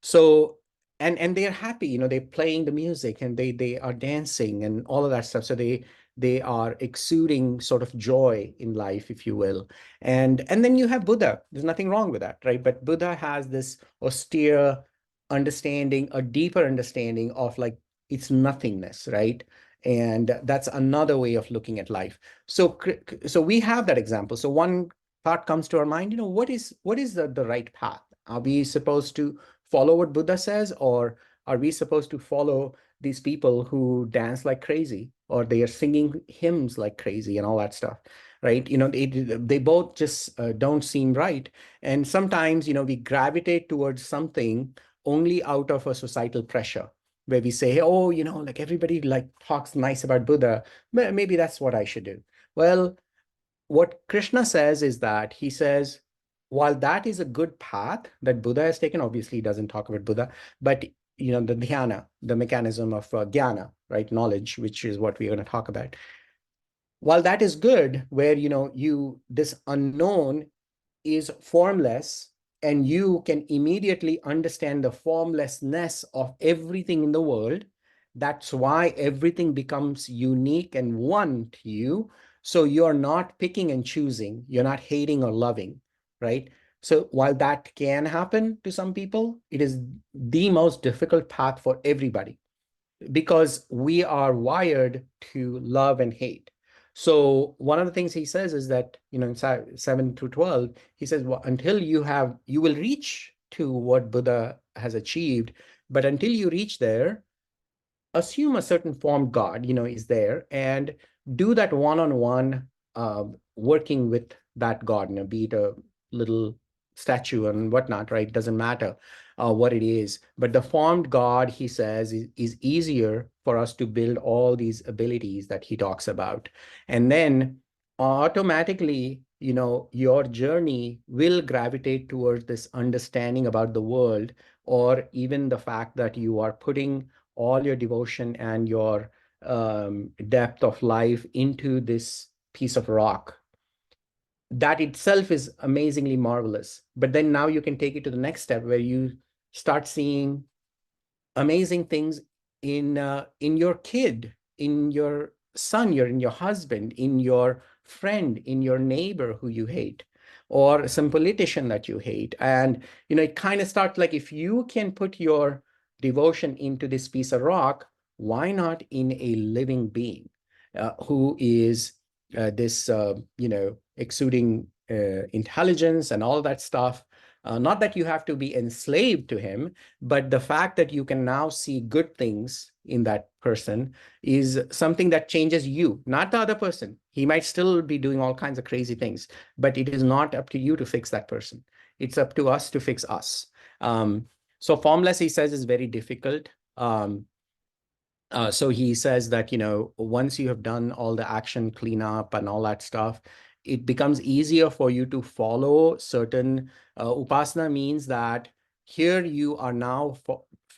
so, and they're happy, you know, they're playing the music and they are dancing and all of that stuff. So they are exuding sort of joy in life, if you will. And then you have Buddha. There's nothing wrong with that, right? But Buddha has this austere understanding, a deeper understanding of like its nothingness, right? And that's another way of looking at life. So we have that example. So one thought comes to our mind, you know, what is the right path? Are we supposed to follow what Buddha says, or are we supposed to follow these people who dance like crazy, or they are singing hymns like crazy and all that stuff, right? You know, they both just don't seem right. And sometimes, you know, we gravitate towards something only out of a societal pressure, where we say, oh, you know, like everybody like talks nice about Buddha, maybe that's what I should do. Well, what Krishna says is that he says, while that is a good path that Buddha has taken, obviously he doesn't talk about Buddha, but you know, the dhyana, the mechanism of jnana, right, knowledge, which is what we're going to talk about. While that is good, where you know, this unknown is formless, and you can immediately understand the formlessness of everything in the world. That's why everything becomes unique and one to you. So you're not picking and choosing, you're not hating or loving, right? So while that can happen to some people, it is the most difficult path for everybody, because we are wired to love and hate. So one of the things he says is that, you know, in 7 through 12, he says, well, until you will reach to what Buddha has achieved, but until you reach there, assume a certain form God, you know, is there, and do that one-on-one working with that God, you know, be it a little statue and whatnot, right? Doesn't matter what it is. But the formed God, he says, is easier for us to build all these abilities that he talks about. And then automatically, you know, your journey will gravitate towards this understanding about the world, or even the fact that you are putting all your devotion and your depth of life into this piece of rock. That itself is amazingly marvelous. But then now you can take it to the next step, where you start seeing amazing things in your kid, in your son, in your husband, in your friend, in your neighbor who you hate, or some politician that you hate. And you know, it kind of starts like, if you can put your devotion into this piece of rock, why not in a living being who is this you know, exuding intelligence and all that stuff. Not that you have to be enslaved to him, but the fact that you can now see good things in that person is something that changes you, not the other person. He might still be doing all kinds of crazy things, but it is not up to you to fix that person. It's up to us to fix us. So formless, he says, is very difficult. So he says that, you know, once you have done all the action cleanup and all that stuff, it becomes easier for you to follow certain upasana. Means that here you are now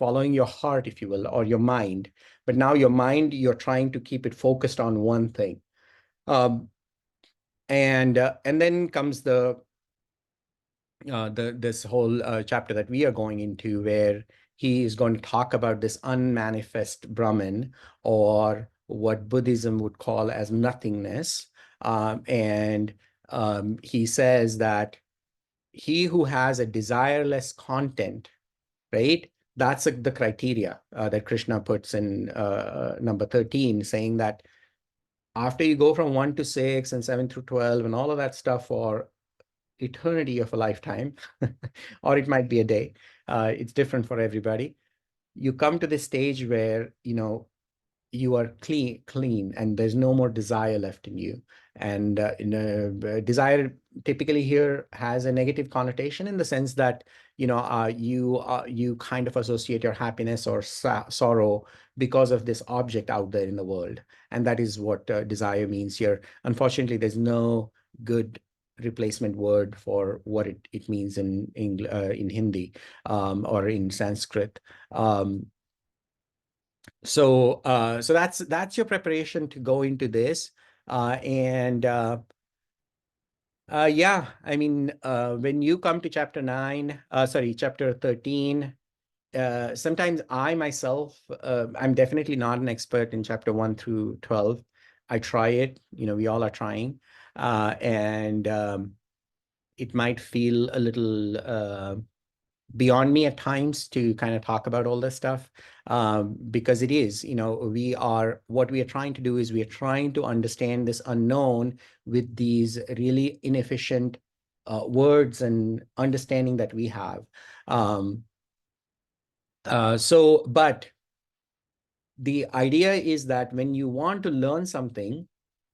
following your heart, if you will, or your mind. But now your mind, you're trying to keep it focused on one thing. And then comes this whole chapter that we are going into, where he is going to talk about this unmanifest Brahman, or what Buddhism would call as nothingness. He says that he who has a desireless content, right? That's the criteria that Krishna puts in number 13, saying that after you go from 1 to 6 and 7 through 12 and all of that stuff for eternity of a lifetime, or it might be a day. It's different for everybody. You come to this stage where, you are clean, and there's no more desire left in you. And desire typically here has a negative connotation, in the sense that, you kind of associate your happiness or sorrow because of this object out there in the world. And that is what desire means here. Unfortunately, there's no good replacement word for what it means in Hindi or in Sanskrit. So that's your preparation to go into this. Yeah, I mean, when you come to chapter 13, sometimes I myself, I'm definitely not an expert in chapter 1 through 12. I try it, we all are trying. It might feel a little beyond me at times to kind of talk about all this stuff, because it is, what we are trying to do is we are trying to understand this unknown with these really inefficient words and understanding that we have. But the idea is that when you want to learn something,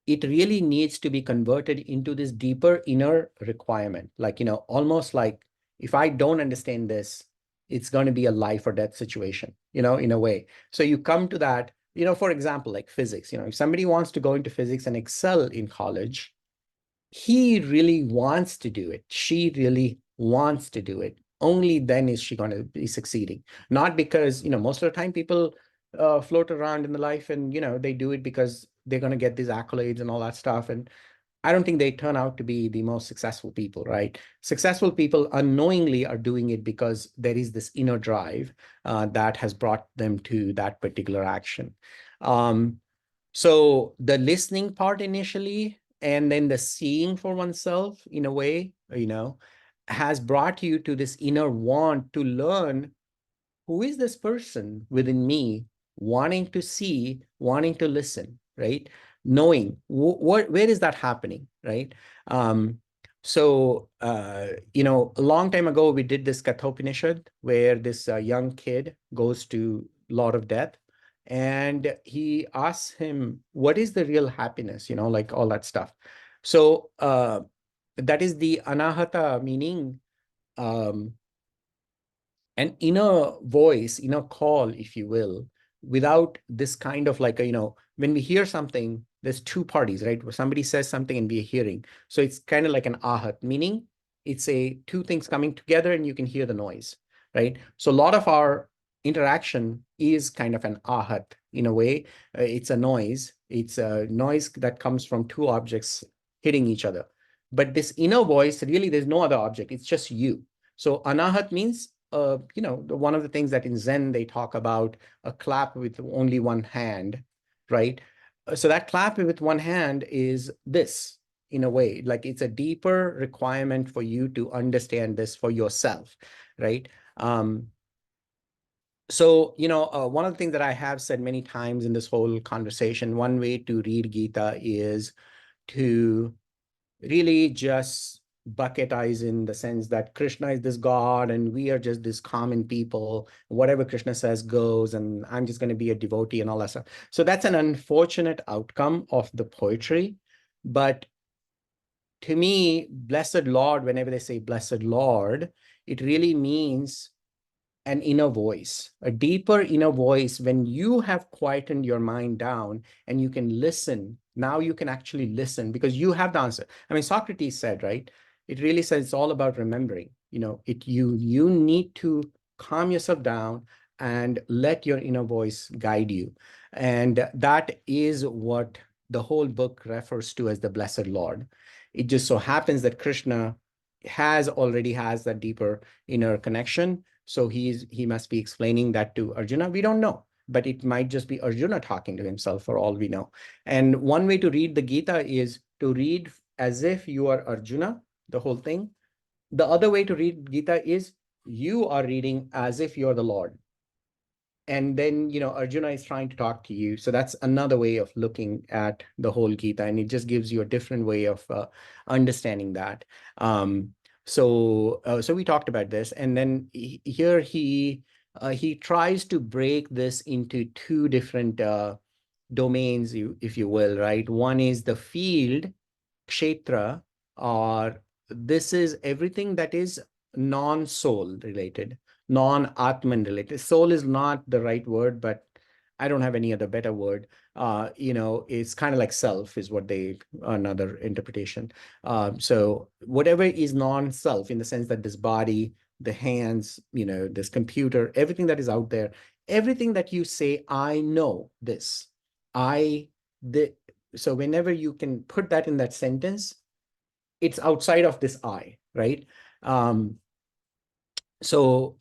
it really needs to be converted into this deeper inner requirement. Like, almost like, if I don't understand this, it's going to be a life or death situation, in a way. So you come to that, for example, like physics, if somebody wants to go into physics and excel in college, he really wants to do it. She really wants to do it. Only then is she going to be succeeding. Not because, most of the time people float around in the life and, they do it because they're going to get these accolades and all that stuff. And I don't think they turn out to be the most successful people, right? Successful people unknowingly are doing it because there is this inner drive that has brought them to that particular action. So the listening part initially, and then the seeing for oneself in a way, has brought you to this inner want to learn, who is this person within me, wanting to see, wanting to listen, right? Knowing where is that happening, right? A long time ago, we did this Kathopanishad, where this young kid goes to Lord of Death, and he asks him, what is the real happiness, like all that stuff. So that is the anahata, meaning an inner voice, inner call, if you will, without this kind of like when we hear something, there's two parties, right? Where somebody says something and we're hearing. So it's kind of like an ahat, meaning it's two things coming together and you can hear the noise, right? So a lot of our interaction is kind of an ahat in a way. It's a noise. It's a noise that comes from two objects hitting each other. But this inner voice, really, there's no other object. It's just you. So anahat means, one of the things that in Zen they talk about, a clap with only one hand, right? So that clap with one hand is this, in a way, like it's a deeper requirement for you to understand this for yourself, right? One of the things that I have said many times in this whole conversation, one way to read Gita is to really just bucketize, in the sense that Krishna is this God and we are just this common people. Whatever Krishna says goes, and I'm just going to be a devotee and all that stuff. So that's an unfortunate outcome of the poetry. But to me, blessed Lord, whenever they say blessed Lord, it really means an inner voice, a deeper inner voice. When you have quietened your mind down and you can listen, now you can actually listen because you have the answer. I mean, Socrates said, right? It really says it's all about remembering. You need to calm yourself down, and let your inner voice guide you. And that is what the whole book refers to as the Blessed Lord. It just so happens that Krishna already has that deeper inner connection. So he must be explaining that to Arjuna. We don't know, but it might just be Arjuna talking to himself for all we know. And one way to read the Gita is to read as if you are Arjuna, the whole thing. The other way to read Gita is you are reading as if you're the Lord. And then, Arjuna is trying to talk to you. So that's another way of looking at the whole Gita. And it just gives you a different way of understanding that. So we talked about this. And then here he tries to break this into two different domains, if you will, right? One is the field, kshetra, or this is everything that is non-soul related, non-atman related. Soul is not the right word, but I don't have any other better word. It's kind of like self is what another interpretation. So whatever is non-self, in the sense that this body, the hands, this computer, everything that is out there, everything that you say, I know this, so whenever you can put that in that sentence, it's outside of this I, right? So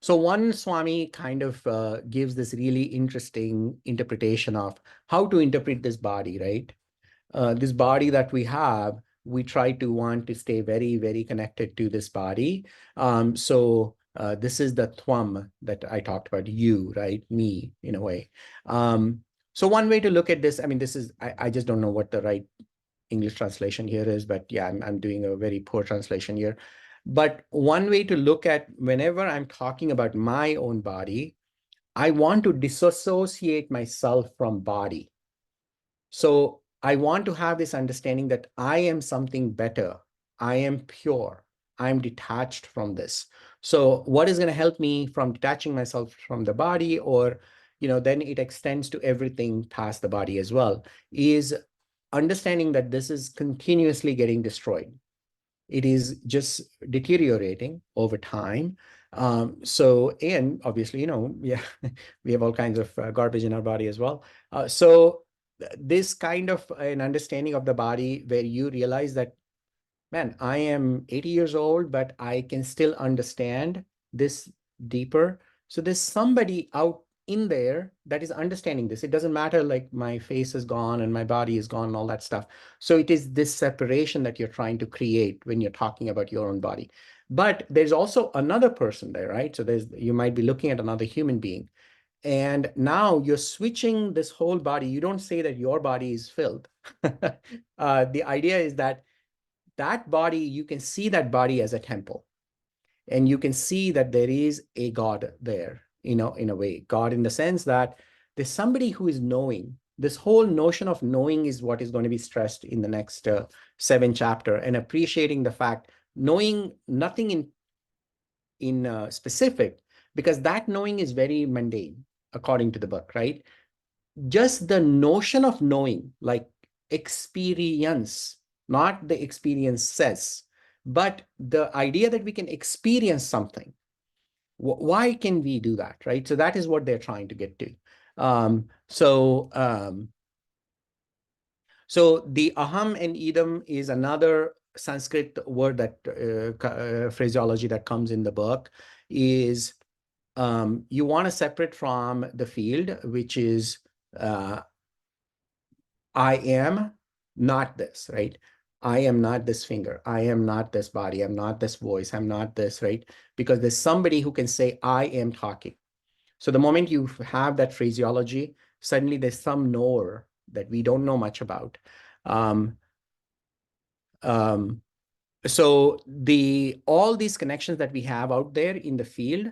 one Swami kind of gives this really interesting interpretation of how to interpret this body, right? This body that we have, we try to want to stay very, very connected to this body. So this is the Twam that I talked about, you, right? Me, in a way. So one way to look at this, I mean, I just don't know what the right English translation here is, but yeah, I'm doing a very poor translation here. But one way to look at, whenever I'm talking about my own body, I want to disassociate myself from body. So I want to have this understanding that I am something better. I am pure. I'm detached from this. So what is going to help me from detaching myself from the body, or, then it extends to everything past the body as well, is understanding that this is continuously getting destroyed. It is just deteriorating over time. And obviously, yeah, we have all kinds of garbage in our body as well. So this kind of an understanding of the body, where you realize that, man, I am 80 years old, but I can still understand this deeper. So there's somebody out in there that is understanding this. It doesn't matter, like, my face is gone and my body is gone and all that stuff. So it is this separation that you're trying to create when you're talking about your own body. But there's also another person there, right? So you might be looking at another human being. And now you're switching this whole body. You don't say that your body is filth. The idea is that body, you can see that body as a temple. And you can see that there is a God there, in a way. God in the sense that there's somebody who is knowing. This whole notion of knowing is what is going to be stressed in the next 7 chapter, and appreciating the fact, knowing nothing in specific, because that knowing is very mundane, according to the book, right? Just the notion of knowing, like experience, not the experiences, but the idea that we can experience something. Why can we do that, right? So that is what they're trying to get to. So the aham and idam is another Sanskrit word, that phraseology that comes in the book, is you want to separate from the field, which is I am not this, right? I am not this finger. I am not this body. I'm not this voice. I'm not this, right? Because there's somebody who can say, I am talking. So the moment you have that phraseology, suddenly there's some knower that we don't know much about. So all these connections that we have out there in the field,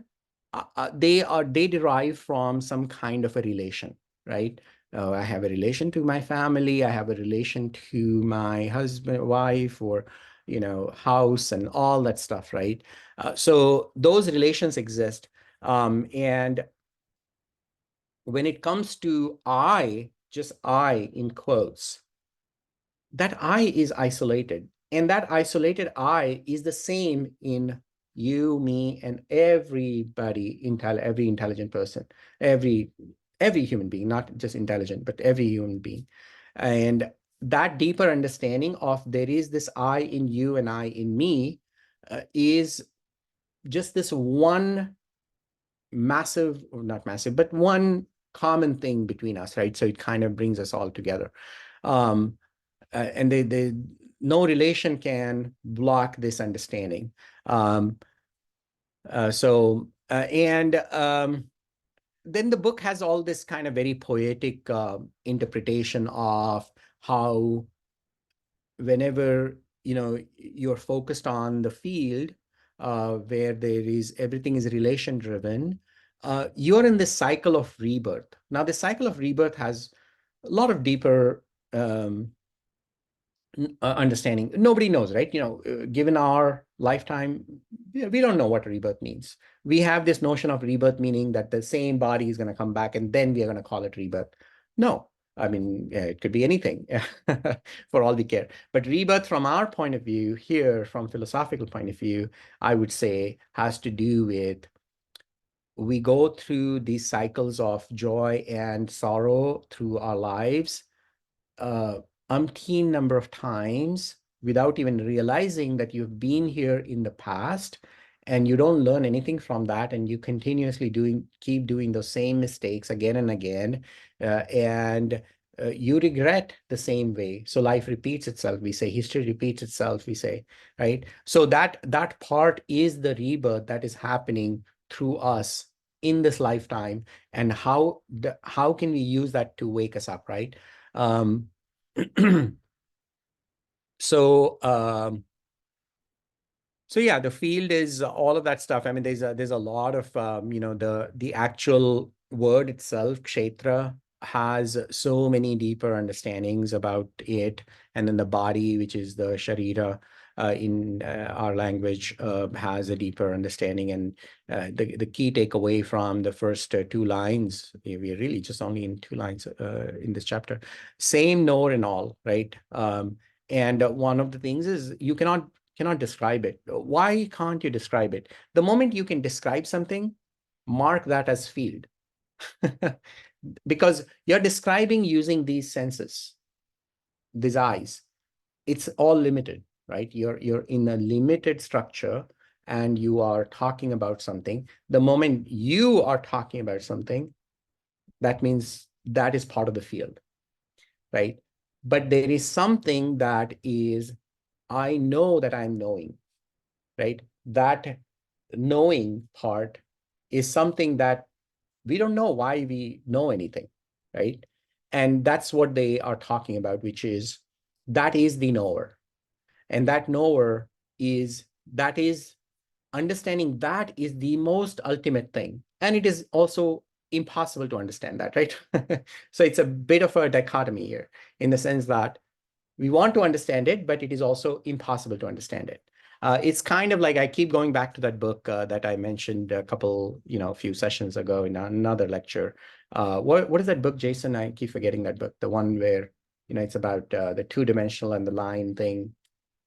they derive from some kind of a relation, right? I have a relation to my family. I have a relation to my husband, wife, or house, and all that stuff, right? So those relations exist, and when it comes to I, just I in quotes, that I is isolated, and that isolated I is the same in you, me, and everybody, every intelligent person, every human being, not just intelligent, but every human being. And that deeper understanding of there is this I in you and I in me is just this one massive, or not massive, but one common thing between us, right? So it kind of brings us all together. And no relation can block this understanding. Then the book has all this kind of very poetic interpretation of how whenever you're focused on the field where everything is relation driven, you're in this cycle of rebirth. Now, the cycle of rebirth has a lot of deeper understanding. Nobody knows, right? Given our lifetime, we don't know what rebirth means. We have this notion of rebirth meaning that the same body is going to come back and then we are going to call it rebirth. No, I mean, it could be anything for all we care. But rebirth from our point of view here, from philosophical point of view, I would say has to do with we go through these cycles of joy and sorrow through our lives umpteen number of times without even realizing that you've been here in the past, and you don't learn anything from that, and you continuously keep doing those same mistakes again and again, and you regret the same way. So life repeats itself, we say. History repeats itself, we say, right? So that part is the rebirth that is happening through us in this lifetime, and how can we use that to wake us up, right? So yeah, the field is all of that stuff. I mean, there's a lot of the actual word itself, kshetra, has so many deeper understandings about it, and then the body, which is the sharira in our language, has a deeper understanding. And the key takeaway from the first two lines, we're really just only in 2 lines in this chapter, same, nor, and all, right? And one of the things is you cannot describe it. Why can't you describe it? The moment you can describe something, mark that as field. Because you're describing using these senses, these eyes. It's all limited, right? You're in a limited structure and you are talking about something. The moment you are talking about something, that means that is part of the field, right? But there is something that is, I know that I'm knowing, right? That knowing part is something that we don't know why we know anything, right? And that's what they are talking about, which is that is the knower. And that knower is understanding that is the most ultimate thing. And it is also impossible to understand that, right? So it's a bit of a dichotomy here in the sense that we want to understand it, but it is also impossible to understand it. It's kind of like, I keep going back to that book that I mentioned a few sessions ago in another lecture. What is that book, Jason? I keep forgetting that book. The one where, it's about the 2-dimensional and the line thing.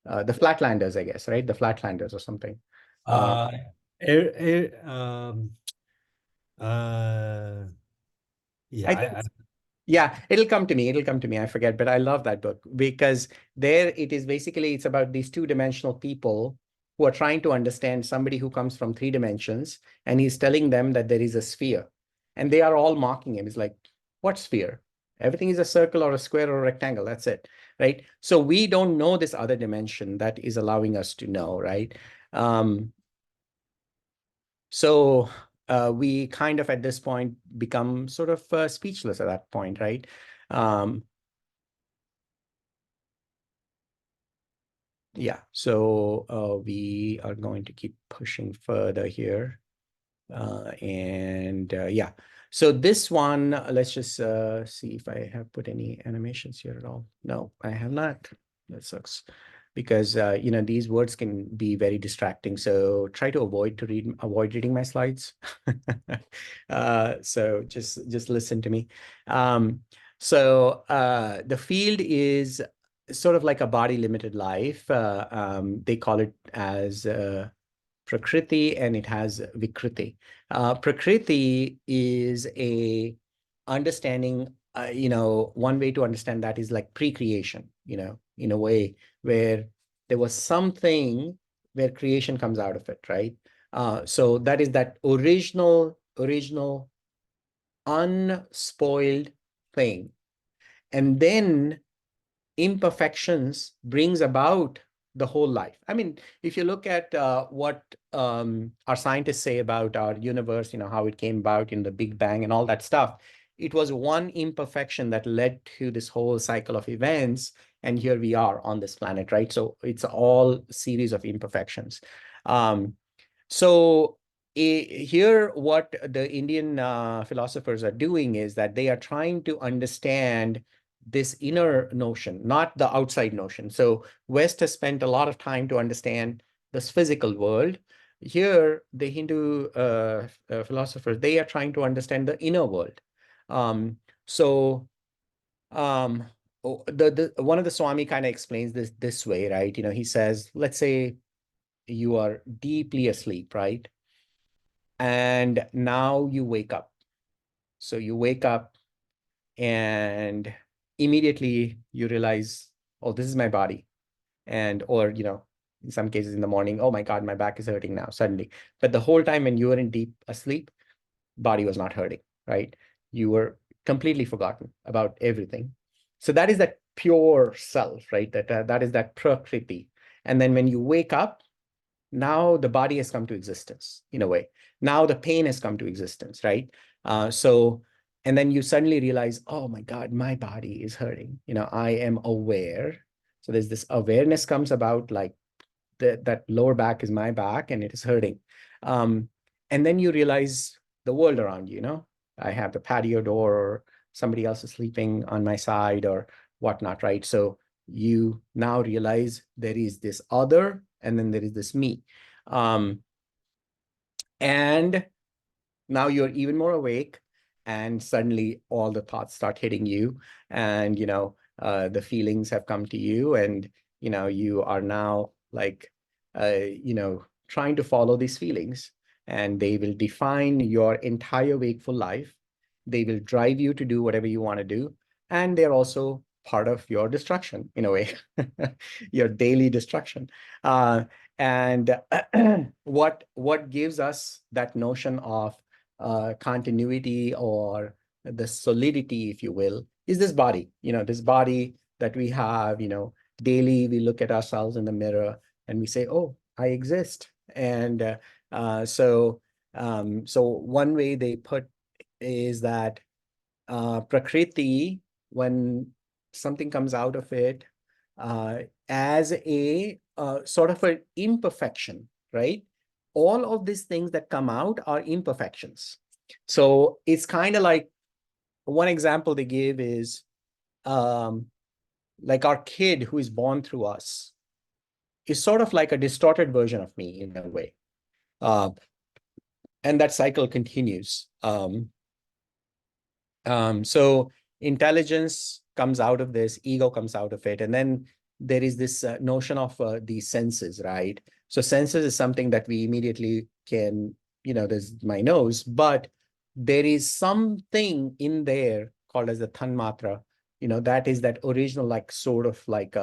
The Flatlanders, I guess, right? The Flatlanders or something. Yeah, Yeah, it'll come to me. It'll come to me. I forget, but I love that book because there it is basically, it's about these 2-dimensional people who are trying to understand somebody who comes from 3 dimensions, and he's telling them that there is a sphere, and they are all mocking him. It's like, what sphere? Everything is a circle or a square or a rectangle. That's it, right? So we don't know this other dimension that is allowing us to know, right? So we kind of at this point become sort of speechless at that point, right? Yeah, so we are going to keep pushing further here. Yeah, so this one, let's just see if I have put any animations here at all. No, I have not. That sucks. Because these words can be very distracting. So try to avoid reading my slides. So just listen to me. So the field is sort of like a body limited life. They call it as Prakriti and it has Vikriti. Prakriti is a understanding, one way to understand that is like pre-creation, in a way where there was something where creation comes out of it, right? So that is that original, unspoiled thing. And then imperfections brings about the whole life. I mean, if you look at what our scientists say about our universe, how it came about in the Big Bang and all that stuff, it was one imperfection that led to this whole cycle of events. And here we are on this planet, right? So it's all series of imperfections. So here, what the Indian philosophers are doing is that they are trying to understand this inner notion, not the outside notion. So West has spent a lot of time to understand this physical world. Here, the Hindu philosophers, they are trying to understand the inner world. So one of the Swami kind of explains this way, right? He says, let's say you are deeply asleep, right? And now you wake up. So you wake up and immediately you realize, oh, this is my body. And, or, in some cases in the morning, oh my God, my back is hurting now suddenly. But the whole time when you were in deep asleep, body was not hurting, right? You were completely forgotten about everything. So that is that pure self, right? That is that prakriti. And then when you wake up, now the body has come to existence in a way. Now the pain has come to existence, right? And then you suddenly realize, oh my God, my body is hurting. I am aware. So there's this awareness comes about, like that lower back is my back and it is hurting. And then you realize the world around you, I have the patio door or somebody else is sleeping on my side or whatnot, right? So you now realize there is this other and then there is this me. And now you're even more awake and suddenly all the thoughts start hitting you and, the feelings have come to you and, you are now like, trying to follow these feelings and they will define your entire wakeful life. They will drive you to do whatever you want to do. And they're also part of your destruction in a way, your daily destruction. And what gives us that notion of continuity or the solidity, if you will, is this body. This body that we have. Daily we look at ourselves in the mirror and we say, "Oh, I exist." And so one way they put is that Prakriti, when something comes out of it, as a sort of an imperfection, right? All of these things that come out are imperfections. So it's kind of like one example they give is like our kid who is born through us is sort of like a distorted version of me in a way. And that cycle continues. So intelligence comes out of this, ego comes out of it. And then there is this notion of the senses, right? So senses is something that we immediately can, there's my nose, but there is something in there called as the tanmatra, that is that original, like sort of like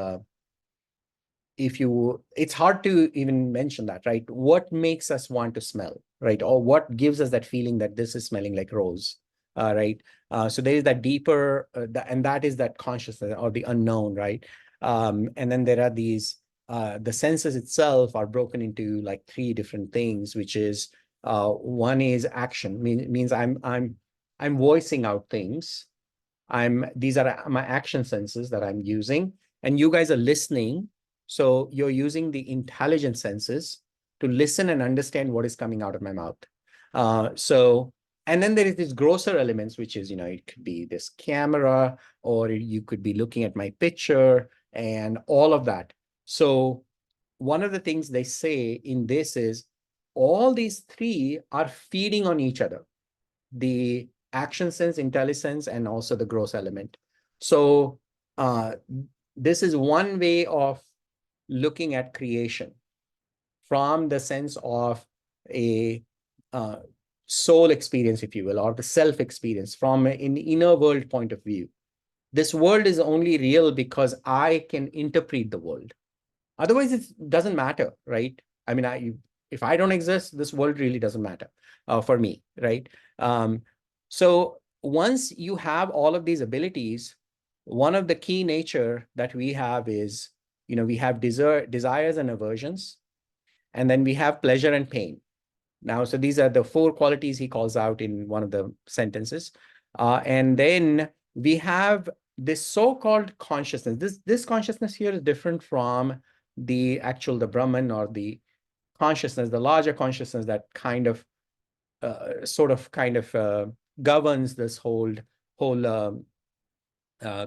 it's hard to even mention that, right? What makes us want to smell, right? Or what gives us that feeling that this is smelling like rose, right? So there is that deeper, and that is that consciousness or the unknown, right? And then there are these, the senses itself are broken into like three different things, which is one is action, means I'm voicing out things. These are my action senses that I'm using, and you guys are listening. So you're using the intelligent senses to listen and understand what is coming out of my mouth. And then there is these grosser elements, which is, it could be this camera, or you could be looking at my picture and all of that. So one of the things they say in this is all these three are feeding on each other. The action sense, intelligence, and also the gross element. So this is one way of looking at creation. from the sense of a soul experience, if you will, or the self experience from an inner world point of view. This world is only real because I can interpret the world. Otherwise, it doesn't matter, right? I mean, if I don't exist, this world really doesn't matter for me, right? So once you have all of these abilities, one of the key nature that we have is, we have desires and aversions, and then we have pleasure and pain. Now, so these are the 4 qualities he calls out in one of the sentences. And then we have this so-called consciousness. This consciousness here is different from the Brahman, or the consciousness, the larger consciousness that kind of governs this whole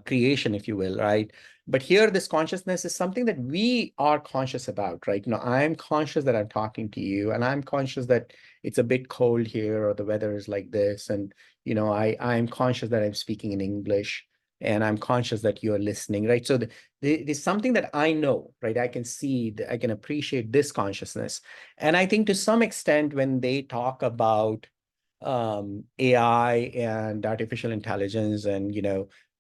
creation, if you will, right? But here, this consciousness is something that we are conscious about, right? I'm conscious that I'm talking to you, and I'm conscious that it's a bit cold here, or the weather is like this, and I'm conscious that I'm speaking in English, and I'm conscious that you're listening, right? So there's something that I know, right? I can see, I can appreciate this consciousness, and I think to some extent, when they talk about AI and artificial intelligence, and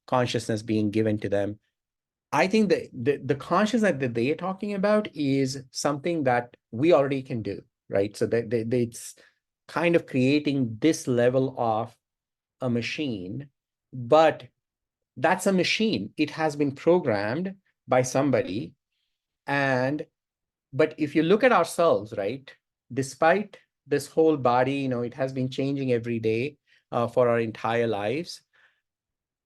consciousness being given to them, I think the consciousness that they're talking about is something that we already can do, right? So that it's kind of creating this level of a machine, but that's a machine. It has been programmed by somebody. But if you look at ourselves, right, despite this whole body, it has been changing every day for our entire lives.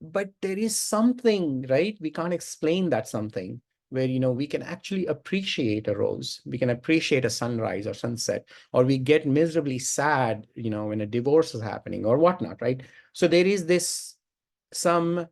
But there is something, right? We can't explain that something where, we can actually appreciate a rose. We can appreciate a sunrise or sunset, or we get miserably sad, when a divorce is happening or whatnot, right? So there is some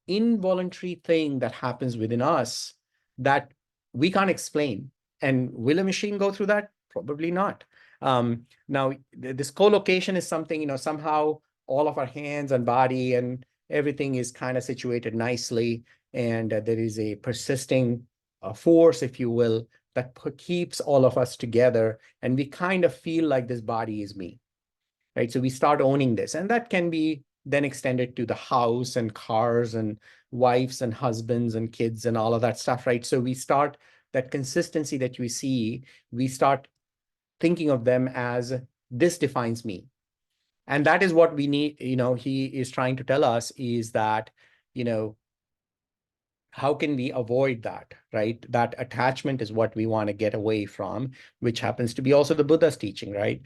involuntary thing that happens within us that we can't explain. And will a machine go through that? Probably not. Now, this co-location is something, somehow all of our hands and body and everything is kind of situated nicely. And there is a persisting force, if you will, that keeps all of us together. And we kind of feel like this body is me, right? So we start owning this. And that can be then extended to the house and cars and wives and husbands and kids and all of that stuff, right? So we start that consistency that we see, we start thinking of them as this defines me. And that is what we need, he is trying to tell us is that, how can we avoid that, right? That attachment is what we want to get away from, which happens to be also the Buddha's teaching, right?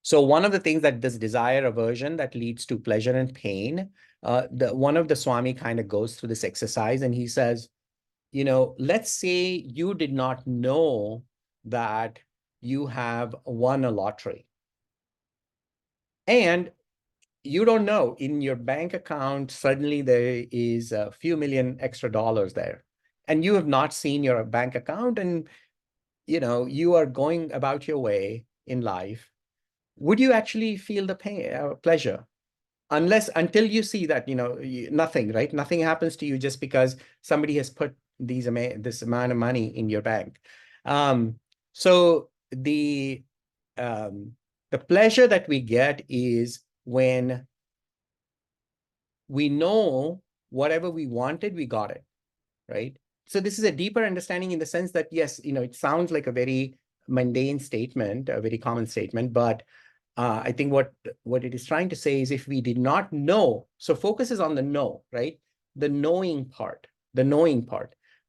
So one of the things that this desire aversion that leads to pleasure and pain, one of the Swami kind of goes through this exercise and he says, let's say you did not know that you have won a lottery. And you don't know, in your bank account, suddenly there is a few million extra dollars there. And you have not seen your bank account, and you are going about your way in life. Would you actually feel the pain, pleasure? Until you see that, nothing, right? Nothing happens to you just because somebody has put this amount of money in your bank. So the pleasure that we get is when we know whatever we wanted, we got it, right? So this is a deeper understanding in the sense that, yes, it sounds like a very mundane statement, a very common statement, but I think what it is trying to say is if we did not know, so focus is on the know, right? The knowing part.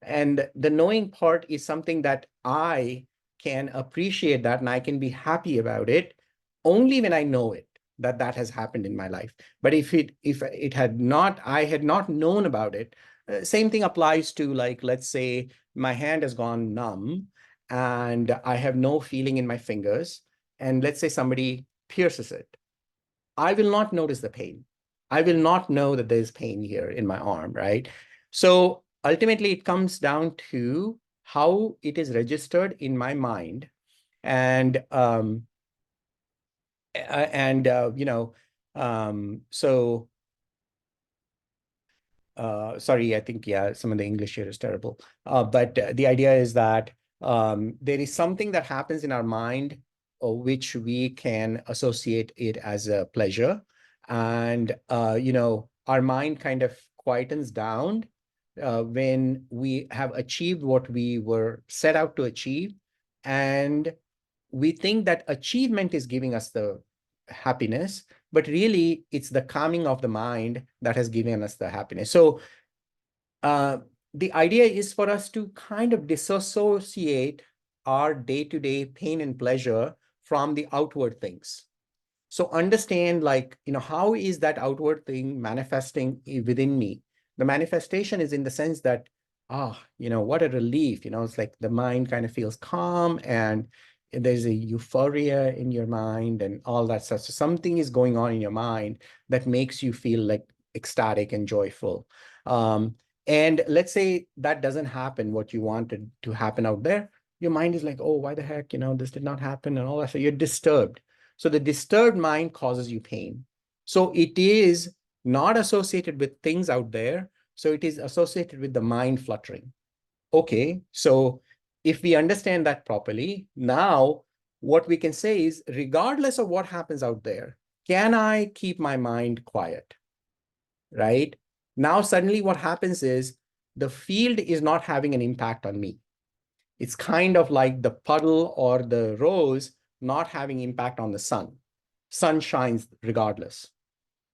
And the knowing part is something that I can appreciate that and I can be happy about it only when I know it, that has happened in my life. But if I had not known about it, same thing applies to, like, let's say my hand has gone numb and I have no feeling in my fingers. And let's say somebody pierces it. I will not notice the pain. I will not know that there's pain here in my arm, right? So ultimately, it comes down to how it is registered in my mind. And so sorry, I think, yeah, some of the English here is terrible. But the idea is that there is something that happens in our mind which we can associate it as a pleasure. And, our mind kind of quietens down when we have achieved what we were set out to achieve. And we think that achievement is giving us the happiness, but really it's the calming of the mind that has given us the happiness. So the idea is for us to kind of disassociate our day-to-day pain and pleasure from the outward things. So understand, like, how is that outward thing manifesting within me? The manifestation is in the sense that, what a relief, it's like the mind kind of feels calm and there's a euphoria in your mind and all that stuff. So something is going on in your mind that makes you feel like ecstatic and joyful. And let's say that doesn't happen, what you wanted to happen out there. Your mind is like, oh, why the heck, this did not happen and all that. So you're disturbed. So the disturbed mind causes you pain. So it is not associated with things out there. So it is associated with the mind fluttering. Okay, so if we understand that properly, now what we can say is, regardless of what happens out there, can I keep my mind quiet? Right? Now, suddenly what happens is the field is not having an impact on me. It's kind of like the puddle or the rose not having impact on the sun. Sun shines regardless,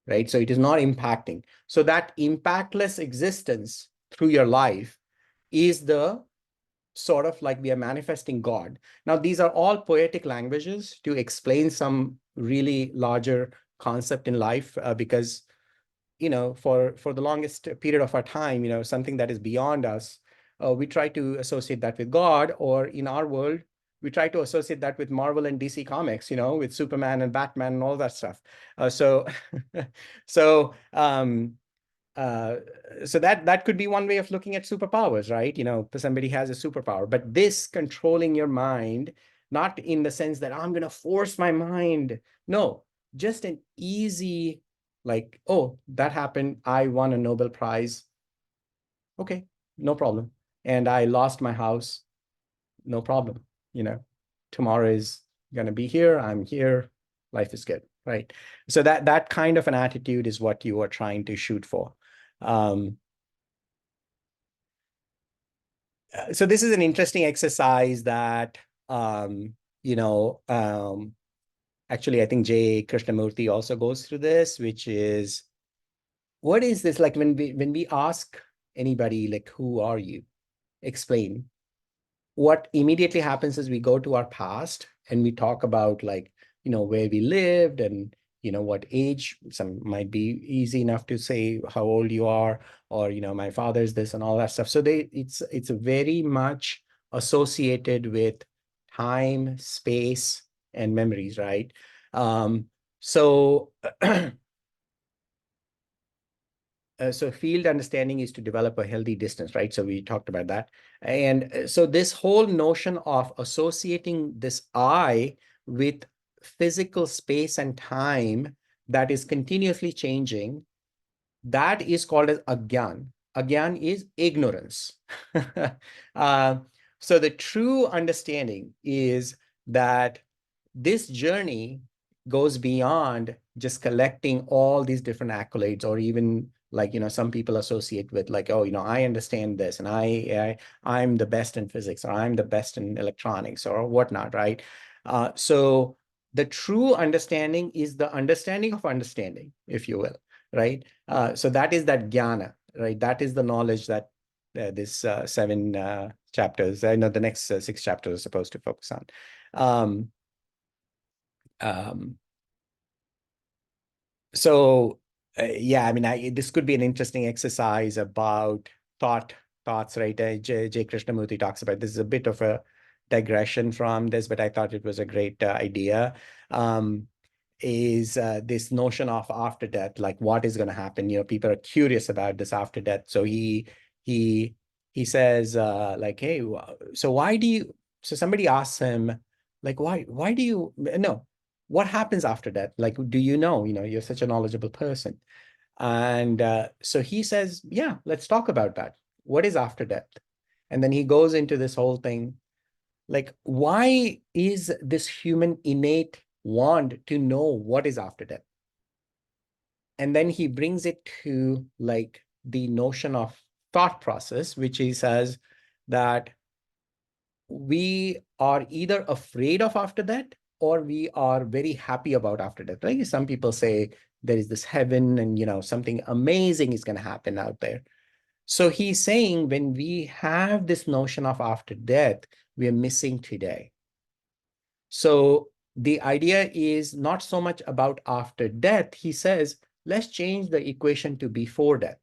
right? So it is not impacting. So that impactless existence through your life is the sort of like we are manifesting God. Now, these are all poetic languages to explain some really larger concept in life, because for the longest period of our time, something that is beyond us, we try to associate that with God, or in our world, we try to associate that with Marvel and DC comics, with Superman and Batman and all that stuff. So, so, so that could be one way of looking at superpowers, right? Somebody has a superpower, but this controlling your mind, not in the sense that I'm going to force my mind. No, just an easy, like, oh, that happened. I won a Nobel Prize. Okay, no problem. And I lost my house. No problem. Tomorrow is going to be here. I'm here. Life is good, right? So that kind of an attitude is what you are trying to shoot for. So this is an interesting exercise that, actually, I think J. Krishnamurti also goes through this, which is, what is this? Like when we ask anybody, like, who are you? Explain. What immediately happens is we go to our past and we talk about, like, where we lived and, what age. Some might be easy enough to say how old you are, or, my father's this and all that stuff. So it's very much associated with time, space, and memories, right? So so field understanding is to develop a healthy distance, right? So we talked about that. And so this whole notion of associating this I with physical space and time that is continuously changing, that is called as agyan. Agyan is ignorance. So the true understanding is that this journey goes beyond just collecting all these different accolades, or even, like, some people associate with, like, oh, I understand this, and I'm the best in physics, or I'm the best in electronics, or whatnot, right? So the true understanding is the understanding of understanding, if you will, right? So that is that jnana, right? That is the knowledge that this 7 chapters, I know the next 6 chapters are supposed to focus on. So yeah, I mean, this could be an interesting exercise about thoughts, right? J. Krishnamurti talks about this. Is a bit of a digression from this, but I thought it was a great idea. Is this notion of after death, like what is going to happen? People are curious about this after death. So he says, like, hey, so why do you? So somebody asks him, like, why do you? No, what happens after that? Like, do you know? You're such a knowledgeable person. And so he says, yeah, let's talk about that. What is after death? And then he goes into this whole thing, like, why is this human innate want to know what is after death? And then he brings it to like the notion of thought process, which he says that we are either afraid of after death or we are very happy about after death. Like some people say there is this heaven and, you know, something amazing is going to happen out there. So he's saying when we have this notion of after death, we are missing today. So the idea is not so much about after death. He says, let's change the equation to before death.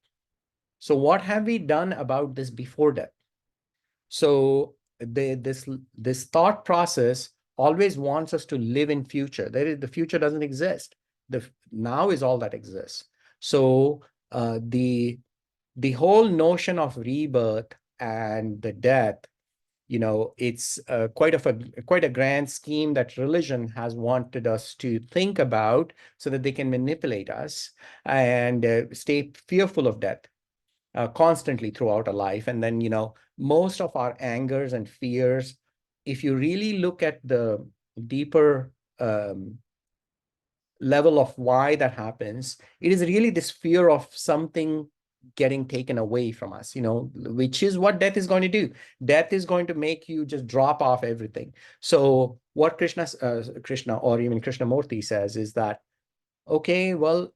So what have we done about this before death? So this thought process always wants us to live in future. The future doesn't exist. The now is all that exists. So the whole notion of rebirth and the death, you know, it's quite a grand scheme that religion has wanted us to think about so that they can manipulate us and stay fearful of death constantly throughout our life. And then, you know, most of our angers and fears, if you really look at the deeper level of why that happens, it is really this fear of something getting taken away from us, you know, which is what death is going to do. Death is going to make you just drop off everything. So what Krishna or even Krishnamurti says is that, okay, well,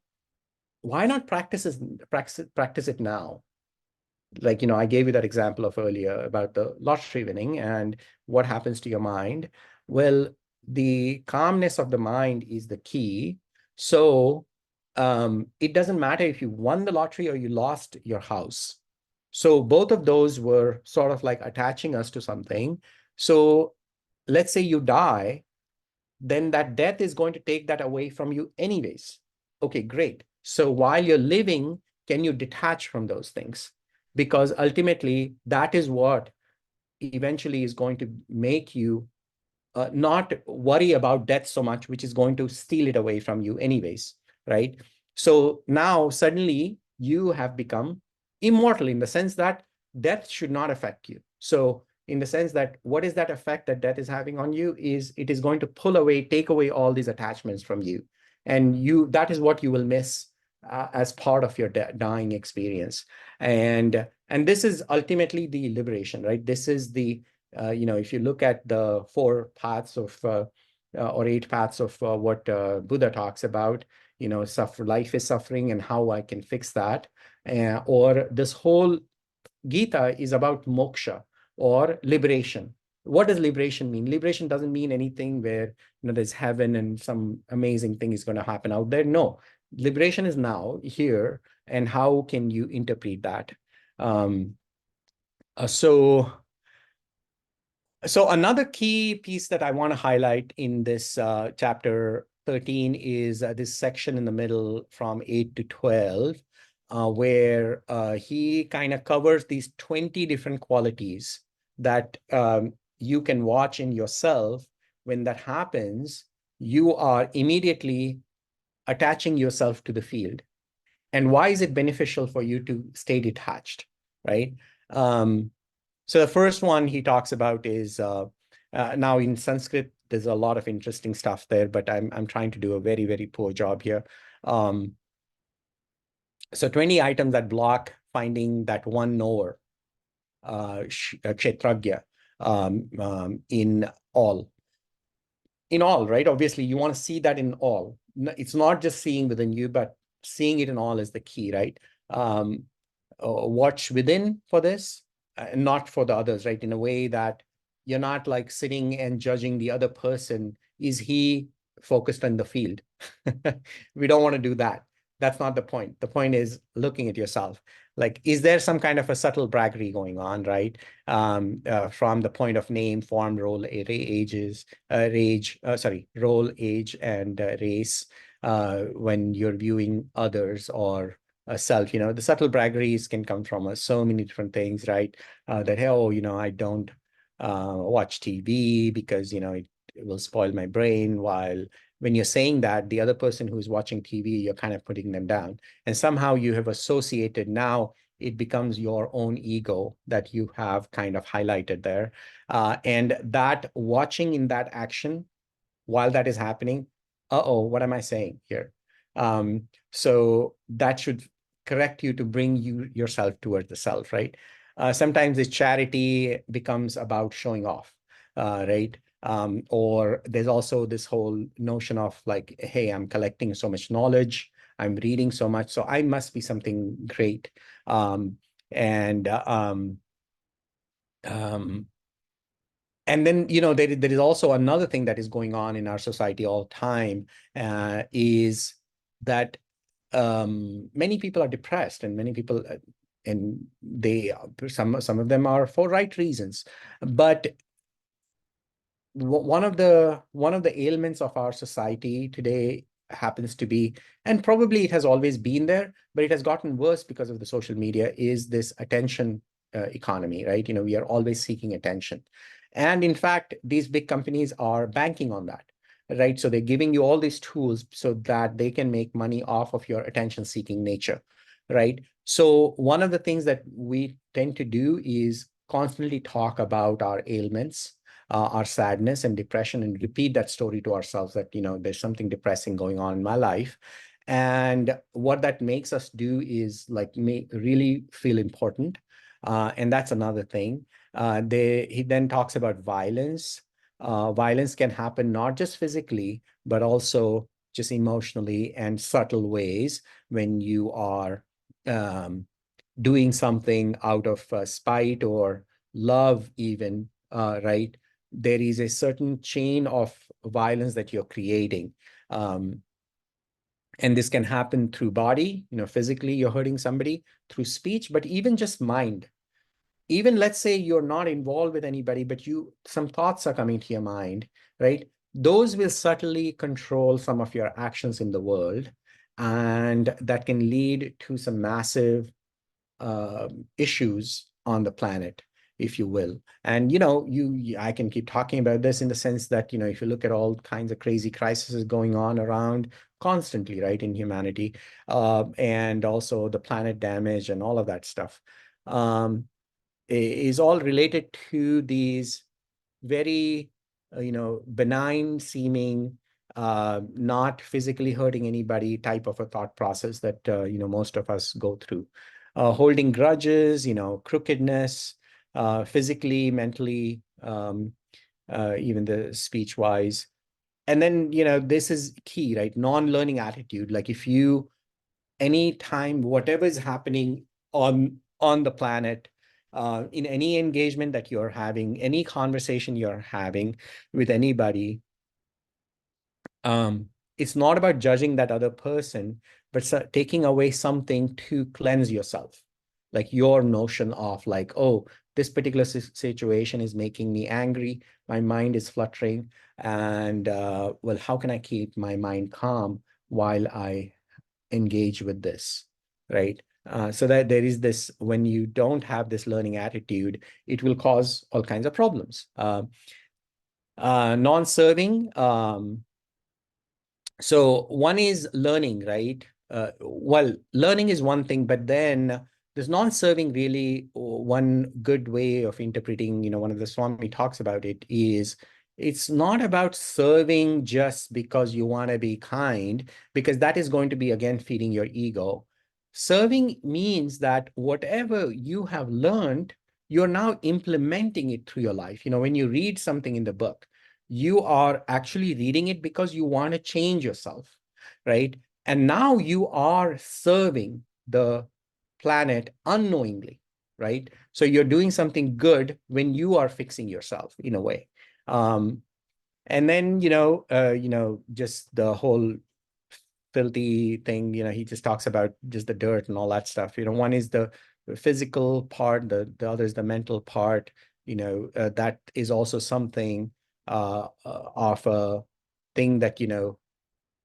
why not practice it now? Like, you know, I gave you that example of earlier about the lottery winning and what happens to your mind. Well, the calmness of the mind is the key. So it doesn't matter if you won the lottery or you lost your house. So both of those were sort of like attaching us to something. So let's say you die, then that death is going to take that away from you anyways. Okay, great. So while you're living, can you detach from those things? Because ultimately, that is what eventually is going to make you not worry about death so much, which is going to steal it away from you anyways, right? So now suddenly you have become immortal in the sense that death should not affect you. So in the sense that what is that effect that death is having on you is it is going to take away all these attachments from you. And that is what you will miss as part of your dying experience. And this is ultimately the liberation, right? This is the you know, if you look at the 4 paths of or 8 paths of what Buddha talks about, you know, life is suffering and how I can fix that. Or this whole Gita is about moksha or liberation. What does liberation mean? Liberation doesn't mean anything where, you know, there's heaven and some amazing thing is going to happen out there. No, liberation is now here. And how can you interpret that? So another key piece that I want to highlight in this chapter 13 is this section in the middle from 8 to 12, where he kind of covers these 20 different qualities that you can watch in yourself. When that happens, you are immediately attaching yourself to the field. And why is it beneficial for you to stay detached, right? So the first one he talks about is now in Sanskrit, there's a lot of interesting stuff there, but I'm trying to do a very, very poor job here. So 20 items that block finding that one knower, kshetragya, in all. In all, right? Obviously, you want to see that in all. It's not just seeing within you, but seeing it in all is the key, right? Watch within for this, not for the others, right? In a way that you're not like sitting and judging the other person. Is he focused on the field? We don't want to do that. That's not the point. The point is looking at yourself. Like, is there some kind of a subtle braggery going on, right? From the point of name, form, role, role, age, and race, when you're viewing others or self, you know, the subtle braggeries can come from so many different things, right? That, hey, oh, you know, I don't watch TV because, you know, will spoil my brain, while when you're saying that, the other person who's watching TV, you're kind of putting them down. And somehow you have associated, now it becomes your own ego that you have kind of highlighted there. And that watching in that action, while that is happening, what am I saying here? So that should correct you to bring yourself towards the self, right? Sometimes the charity becomes about showing off, right? Or there's also this whole notion of like, hey, I'm collecting so much knowledge, I'm reading so much, so I must be something great. And then, there is also another thing that is going on in our society all the time, is that many people are depressed, and many people, and some of them are for right reasons. But one of the ailments of our society today happens to be, and probably it has always been there, but it has gotten worse because of the social media, is this attention economy, right? We are always seeking attention. And in fact, these big companies are banking on that, right? So they're giving you all these tools so that they can make money off of your attention-seeking nature, right? So one of the things that we tend to do is constantly talk about our ailments, our sadness and depression, and repeat that story to ourselves that, there's something depressing going on in my life. And what that makes us do is like really feel important. And that's another thing. He then talks about violence. Violence can happen not just physically, but also just emotionally and subtle ways when you are doing something out of spite or love even, right? There is a certain chain of violence that you're creating. And this can happen through body, physically you're hurting somebody, through speech, but even just mind. Even let's say you're not involved with anybody, but some thoughts are coming to your mind, right? Those will subtly control some of your actions in the world. And that can lead to some massive issues on the planet, if you will. And I can keep talking about this in the sense that if you look at all kinds of crazy crises going on around constantly, right, in humanity, and also the planet damage and all of that stuff, is all related to these very benign seeming, not physically hurting anybody type of a thought process that most of us go through. Holding grudges, crookedness, physically, mentally, even the speech wise. And then, this is key, right? Non-learning attitude. Like if you, anytime, whatever is happening on the planet, in any engagement that you're having, any conversation you're having with anybody, it's not about judging that other person, but taking away something to cleanse yourself. Like your notion of like, oh, this particular situation is making me angry, my mind is fluttering, and well, how can I keep my mind calm while I engage with this, right? So that there is this, when you don't have this learning attitude, it will cause all kinds of problems. Non-serving. So one is learning, right? Well, learning is one thing, but then there's non-serving really. One good way of interpreting, one of the Swami talks about it is, it's not about serving just because you want to be kind, because that is going to be, again, feeding your ego. Serving means that whatever you have learned, you're now implementing it through your life. When you read something in the book, you are actually reading it because you want to change yourself, right? And now you are serving the planet unknowingly, right? So you're doing something good when you are fixing yourself in a way. And then, just the whole filthy thing, he just talks about just the dirt and all that stuff. One is the physical part, the other is the mental part. That is also something of a thing that,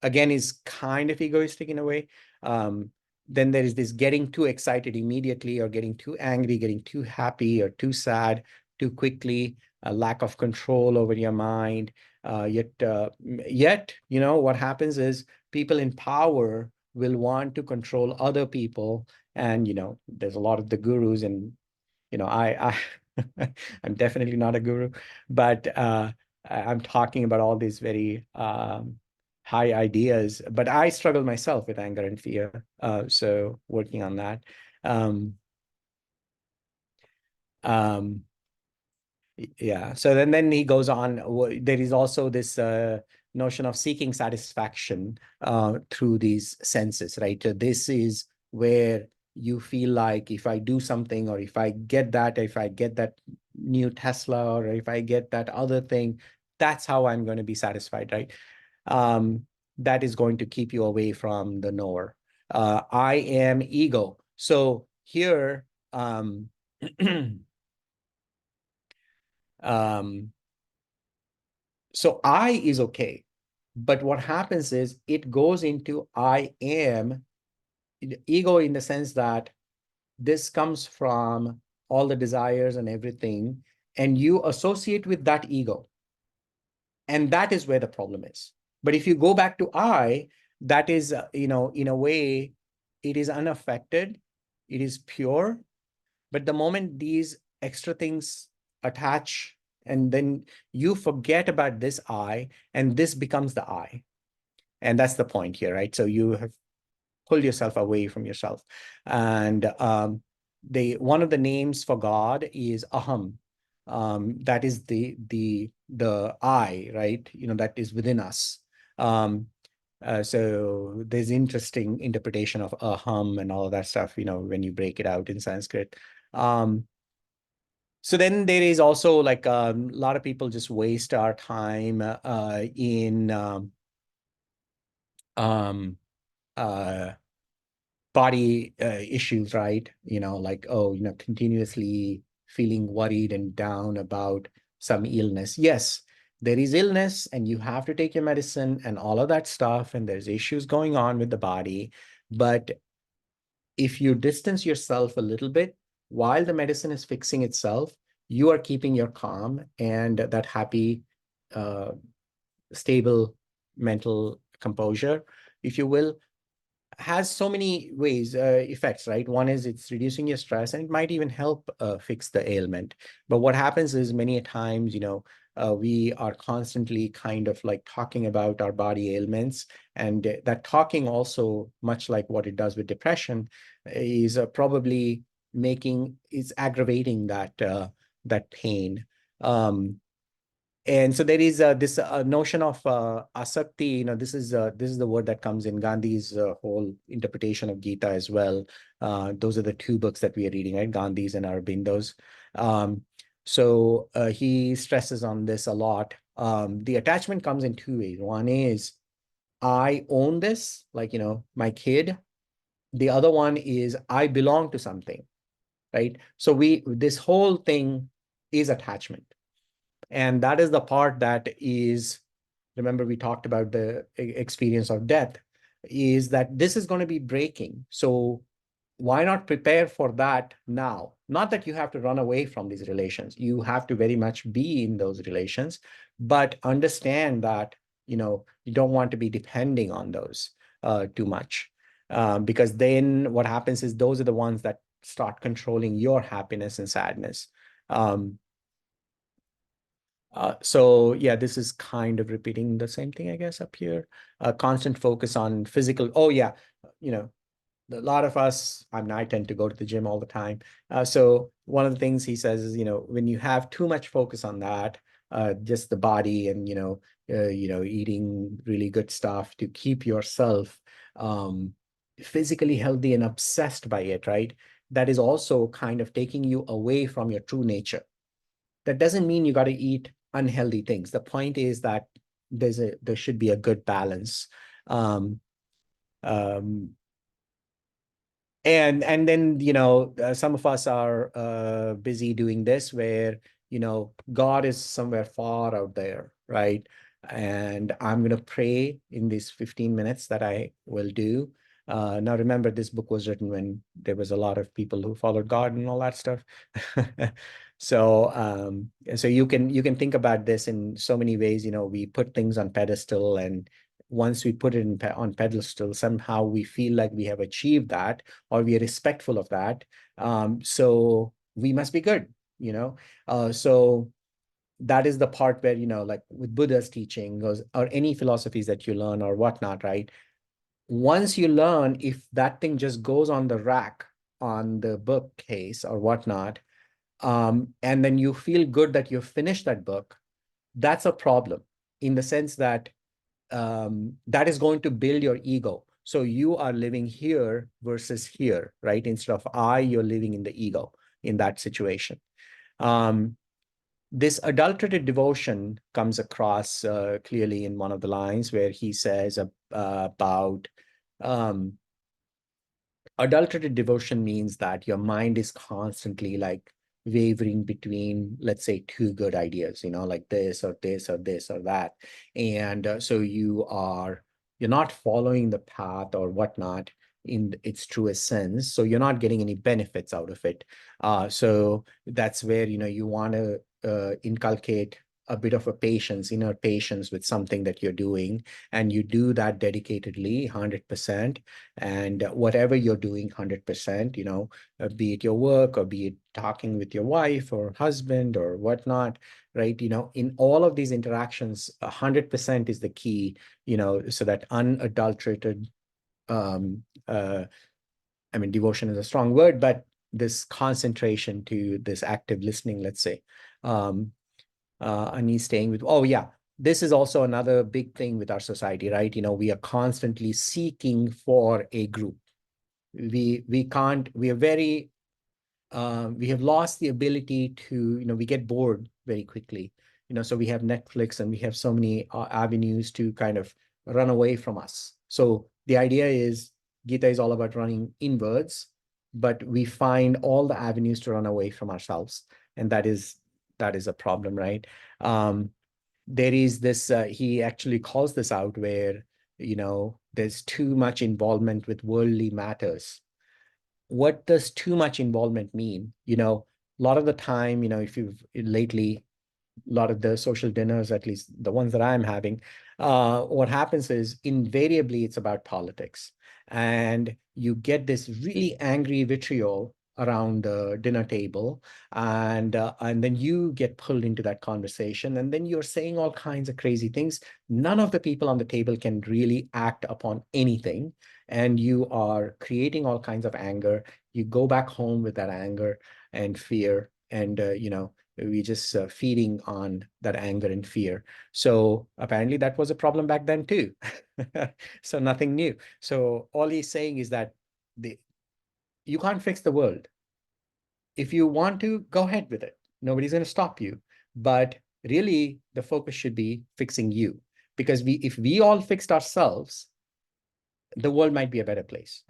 again, is kind of egoistic in a way. Then there is this getting too excited immediately, or getting too angry, getting too happy, or too sad too quickly. a lack of control over your mind. Yet, you know, what happens is people in power will want to control other people. And, you know, there's a lot of the gurus, and, you know, I'm definitely not a guru, but I'm talking about all these very high ideas. But I struggle myself with anger and fear. So working on that. Um, yeah. So then he goes on. There is also this notion of seeking satisfaction through these senses, right? This is where you feel like if I do something, or if I get that new Tesla, or if I get that other thing, that's how I'm going to be satisfied, right? That is going to keep you away from the knower. I am ego. So here, so I is okay. But what happens is it goes into I am ego, in the sense that this comes from all the desires and everything, and you associate with that ego. And that is where the problem is. But if you go back to I, that is, you know, in a way, it is unaffected, it is pure. But the moment these extra things attach, and then you forget about this I, and this becomes the I. And that's the point here, right? So you have pulled yourself away from yourself. And one of the names for God is Aham. That is the I, right? You know, that is within us. So there's interesting interpretation of Aham and all of that stuff, you know, when you break it out in Sanskrit. So then there is also like a lot of people just waste our time in body issues, right? You know, like, oh, you know, continuously feeling worried and down about some illness. Yes, there is illness and you have to take your medicine and all of that stuff, and there's issues going on with the body. But if you distance yourself a little bit while the medicine is fixing itself, you are keeping your calm and that happy, stable mental composure, if you will. Has so many ways, effects, right? One is it's reducing your stress, and it might even help fix the ailment. But what happens is many a times, you know, we are constantly kind of like talking about our body ailments, and that talking also, much like what it does with depression, is probably is aggravating that pain. And so there is this notion of asakti. You know, this is the word that comes in Gandhi's whole interpretation of Gita as well. Those are the two books that we are reading, right? Gandhi's and Aurobindo's. So he stresses on this a lot. The attachment comes in two ways. One is I own this, like, you know, my kid. The other one is I belong to something, right? So this whole thing is attachment. And that is the part that is, remember we talked about the experience of death, is that this is going to be breaking. So why not prepare for that now? Not that you have to run away from these relations. You have to very much be in those relations, but understand that, you know, you don't want to be depending on those too much. Because then what happens is those are the ones that start controlling your happiness and sadness. So yeah, this is kind of repeating the same thing, I guess, up here. Constant focus on physical. Oh yeah, you know, a lot of us, I tend to go to the gym all the time. So one of the things he says is, you know, when you have too much focus on that, just the body and, you know, eating really good stuff to keep yourself physically healthy and obsessed by it, right? That is also kind of taking you away from your true nature. That doesn't mean you got to eat unhealthy things. The point is that there should be a good balance. And then, you know, some of us are busy doing this, where, you know, God is somewhere far out there, right? And I'm going to pray in these 15 minutes that I will do. Now, remember, this book was written when there was a lot of people who followed God and all that stuff. So you can think about this in so many ways. We put things on pedestal, and once we put it on pedestal, somehow we feel like we have achieved that, or we are respectful of that. So we must be good, so that is the part where, like with Buddha's teaching or any philosophies that you learn or whatnot, right? Once you learn, if that thing just goes on the rack on the bookcase or whatnot, and then you feel good that you've finished that book, that's a problem, in the sense that that is going to build your ego. So you are living here versus here, right? Instead of you're living in the ego in that situation. This adulterated devotion comes across clearly in one of the lines where he says about adulterated devotion means that your mind is constantly like wavering between, let's say, two good ideas, like this or this or this or that. And so you're not following the path or whatnot in its truest sense. So you're not getting any benefits out of it. So that's where, you want to inculcate a bit of a inner patience with something that you're doing, and you do that dedicatedly, 100%. And whatever you're doing 100%, be it your work or be it talking with your wife or husband or whatnot, right? In all of these interactions, 100% is the key, so that unadulterated, devotion is a strong word, but this concentration to this active listening, let's say, and he's staying with, this is also another big thing with our society, right? We are constantly seeking for a group. We have lost the ability to, we get bored very quickly, so we have Netflix and we have so many avenues to kind of run away from us. So the idea is Gita is all about running inwards, but we find all the avenues to run away from ourselves. And that is a problem, right? There is this, he actually calls this out where, there's too much involvement with worldly matters. What does too much involvement mean? A lot of the time, if you've lately, a lot of the social dinners, at least the ones that I'm having, what happens is invariably it's about politics. And you get this really angry vitriol around the dinner table, and then you get pulled into that conversation, and then you're saying all kinds of crazy things. None of the people on the table can really act upon anything, and you are creating all kinds of anger. You go back home with that anger and fear, and we just feeding on that anger and fear. So apparently that was a problem back then too. So nothing new. So all he's saying is that you can't fix the world. If you want to, go ahead with it. Nobody's going to stop you. But really, the focus should be fixing you. Because if we all fixed ourselves, the world might be a better place.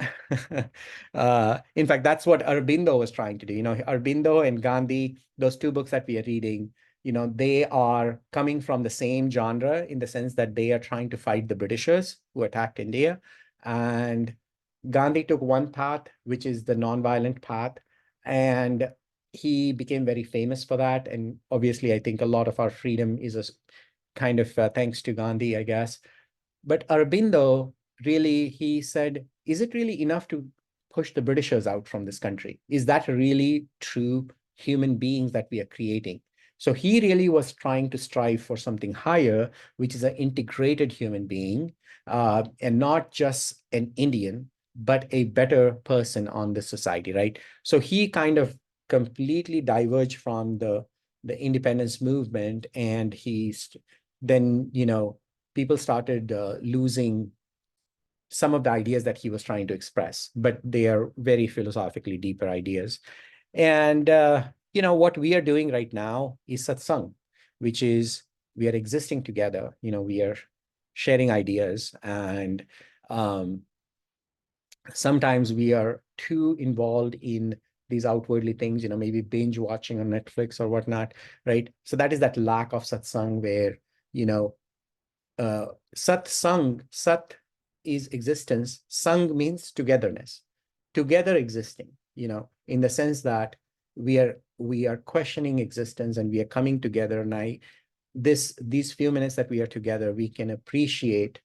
In fact, that's what Aurobindo was trying to do. Aurobindo and Gandhi, those two books that we are reading, they are coming from the same genre in the sense that they are trying to fight the Britishers who attacked India. And Gandhi took one path, which is the nonviolent path, and he became very famous for that. And obviously, I think a lot of our freedom is a kind of thanks to Gandhi, I guess. But Aurobindo, really, he said, is it really enough to push the Britishers out from this country? Is that really true human beings that we are creating? So he really was trying to strive for something higher, which is an integrated human being, and not just an Indian, but a better person on the society, right? So he kind of completely diverged from the independence movement, and then, people started losing some of the ideas that he was trying to express, but they are very philosophically deeper ideas. And, what we are doing right now is satsang, which is we are existing together, we are sharing ideas. And sometimes we are too involved in these outwardly things, maybe binge watching on Netflix or whatnot, right? So that is that lack of satsang where, sat is existence, sang means togetherness, together existing, in the sense that we are we are questioning existence and we are coming together, and these few minutes that we are together, we can appreciate,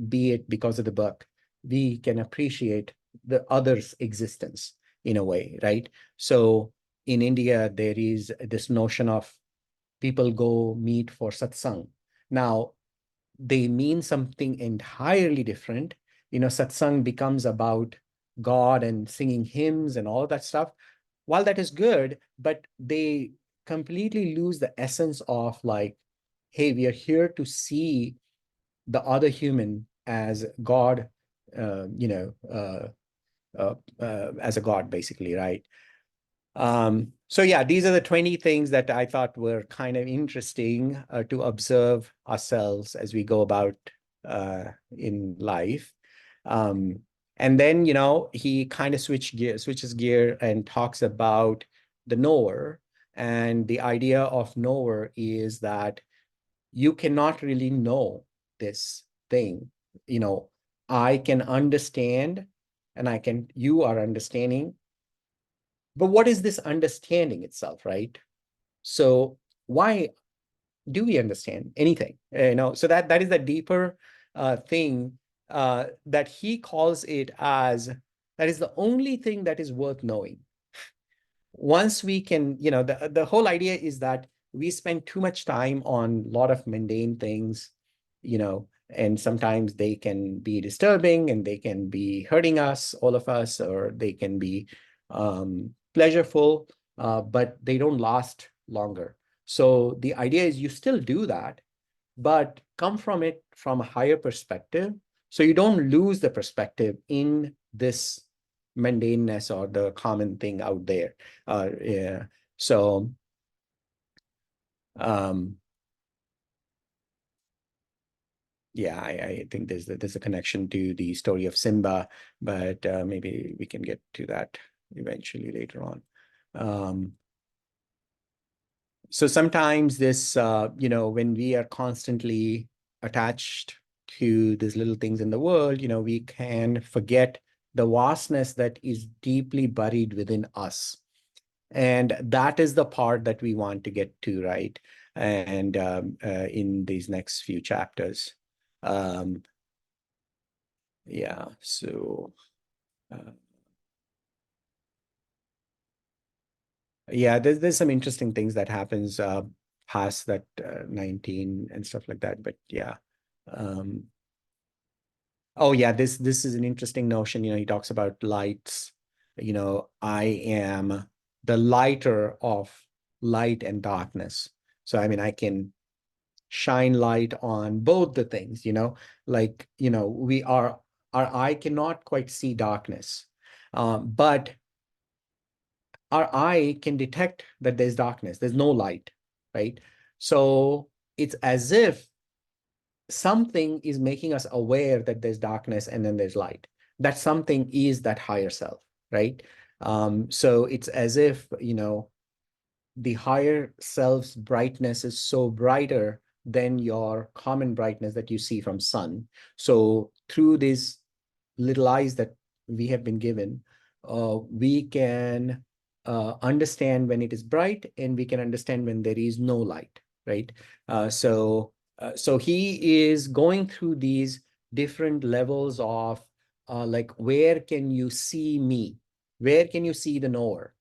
be it because of the book, we can appreciate the other's existence in a way, right? So in India, there is this notion of people go meet for satsang. Now, they mean something entirely different. Satsang becomes about God and singing hymns and all that stuff. While that is good, but they completely lose the essence of like, hey, we are here to see the other human as God, as a God, basically, right? So yeah, these are the 20 things that I thought were kind of interesting to observe ourselves as we go about in life. And then, he kind of switches gear and talks about the knower. And the idea of knower is that you cannot really know this thing. I can understand and you are understanding, but what is this understanding itself, right? So why do we understand anything? So that is the deeper thing that he calls it as, that is the only thing that is worth knowing. Once we can, the whole idea is that we spend too much time on a lot of mundane things, and sometimes they can be disturbing and they can be hurting us, all of us, or they can be pleasureful, but they don't last longer. So the idea is you still do that, but come from it from a higher perspective, so you don't lose the perspective in this mundaneness or the common thing out there. Yeah. So yeah, I think there's a connection to the story of Simba, but maybe we can get to that eventually later on. So sometimes this, when we are constantly attached to these little things in the world, we can forget the vastness that is deeply buried within us. And that is the part that we want to get to, right? And in these next few chapters. Yeah, so... yeah, there's some interesting things that happens past that 19 and stuff like that, but yeah. Oh yeah, this is an interesting notion. He talks about lights. I am the lighter of light and darkness. So I mean, I can shine light on both the things, like, our eye cannot quite see darkness, but our eye can detect that there's darkness, there's no light, right? So it's as if something is making us aware that there's darkness and then there's light. That something is that higher self, right? So it's as if, the higher self's brightness is so brighter than your common brightness that you see from sun. So through these little eyes that we have been given, we can understand when it is bright, and we can understand when there is no light, right? So he is going through these different levels of like, where can you see me? Where can you see the knower?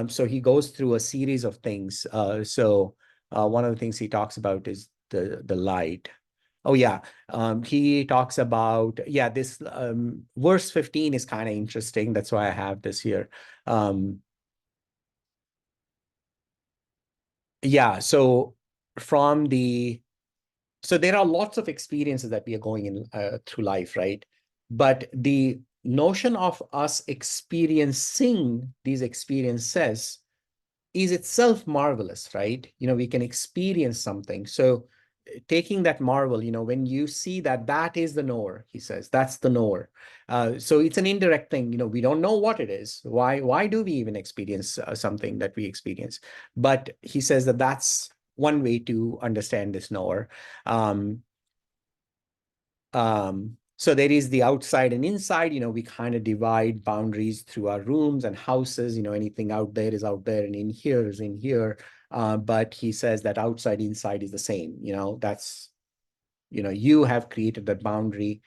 So he goes through a series of things. So one of the things he talks about is the light. Oh yeah, he talks about, yeah, this verse 15 is kind of interesting. That's why I have this here. Yeah, so there are lots of experiences that we are going in through life, right? But the notion of us experiencing these experiences is itself marvelous, right? We can experience something. So taking that marvel, when you see that is the knower, he says, that's the knower. So it's an indirect thing, we don't know what it is. Why do we even experience something that we experience? But he says that that's one way to understand this knower. So there is the outside and inside, we kind of divide boundaries through our rooms and houses, anything out there is out there and in here is in here. But he says that outside, inside is the same, that's, you have created that boundary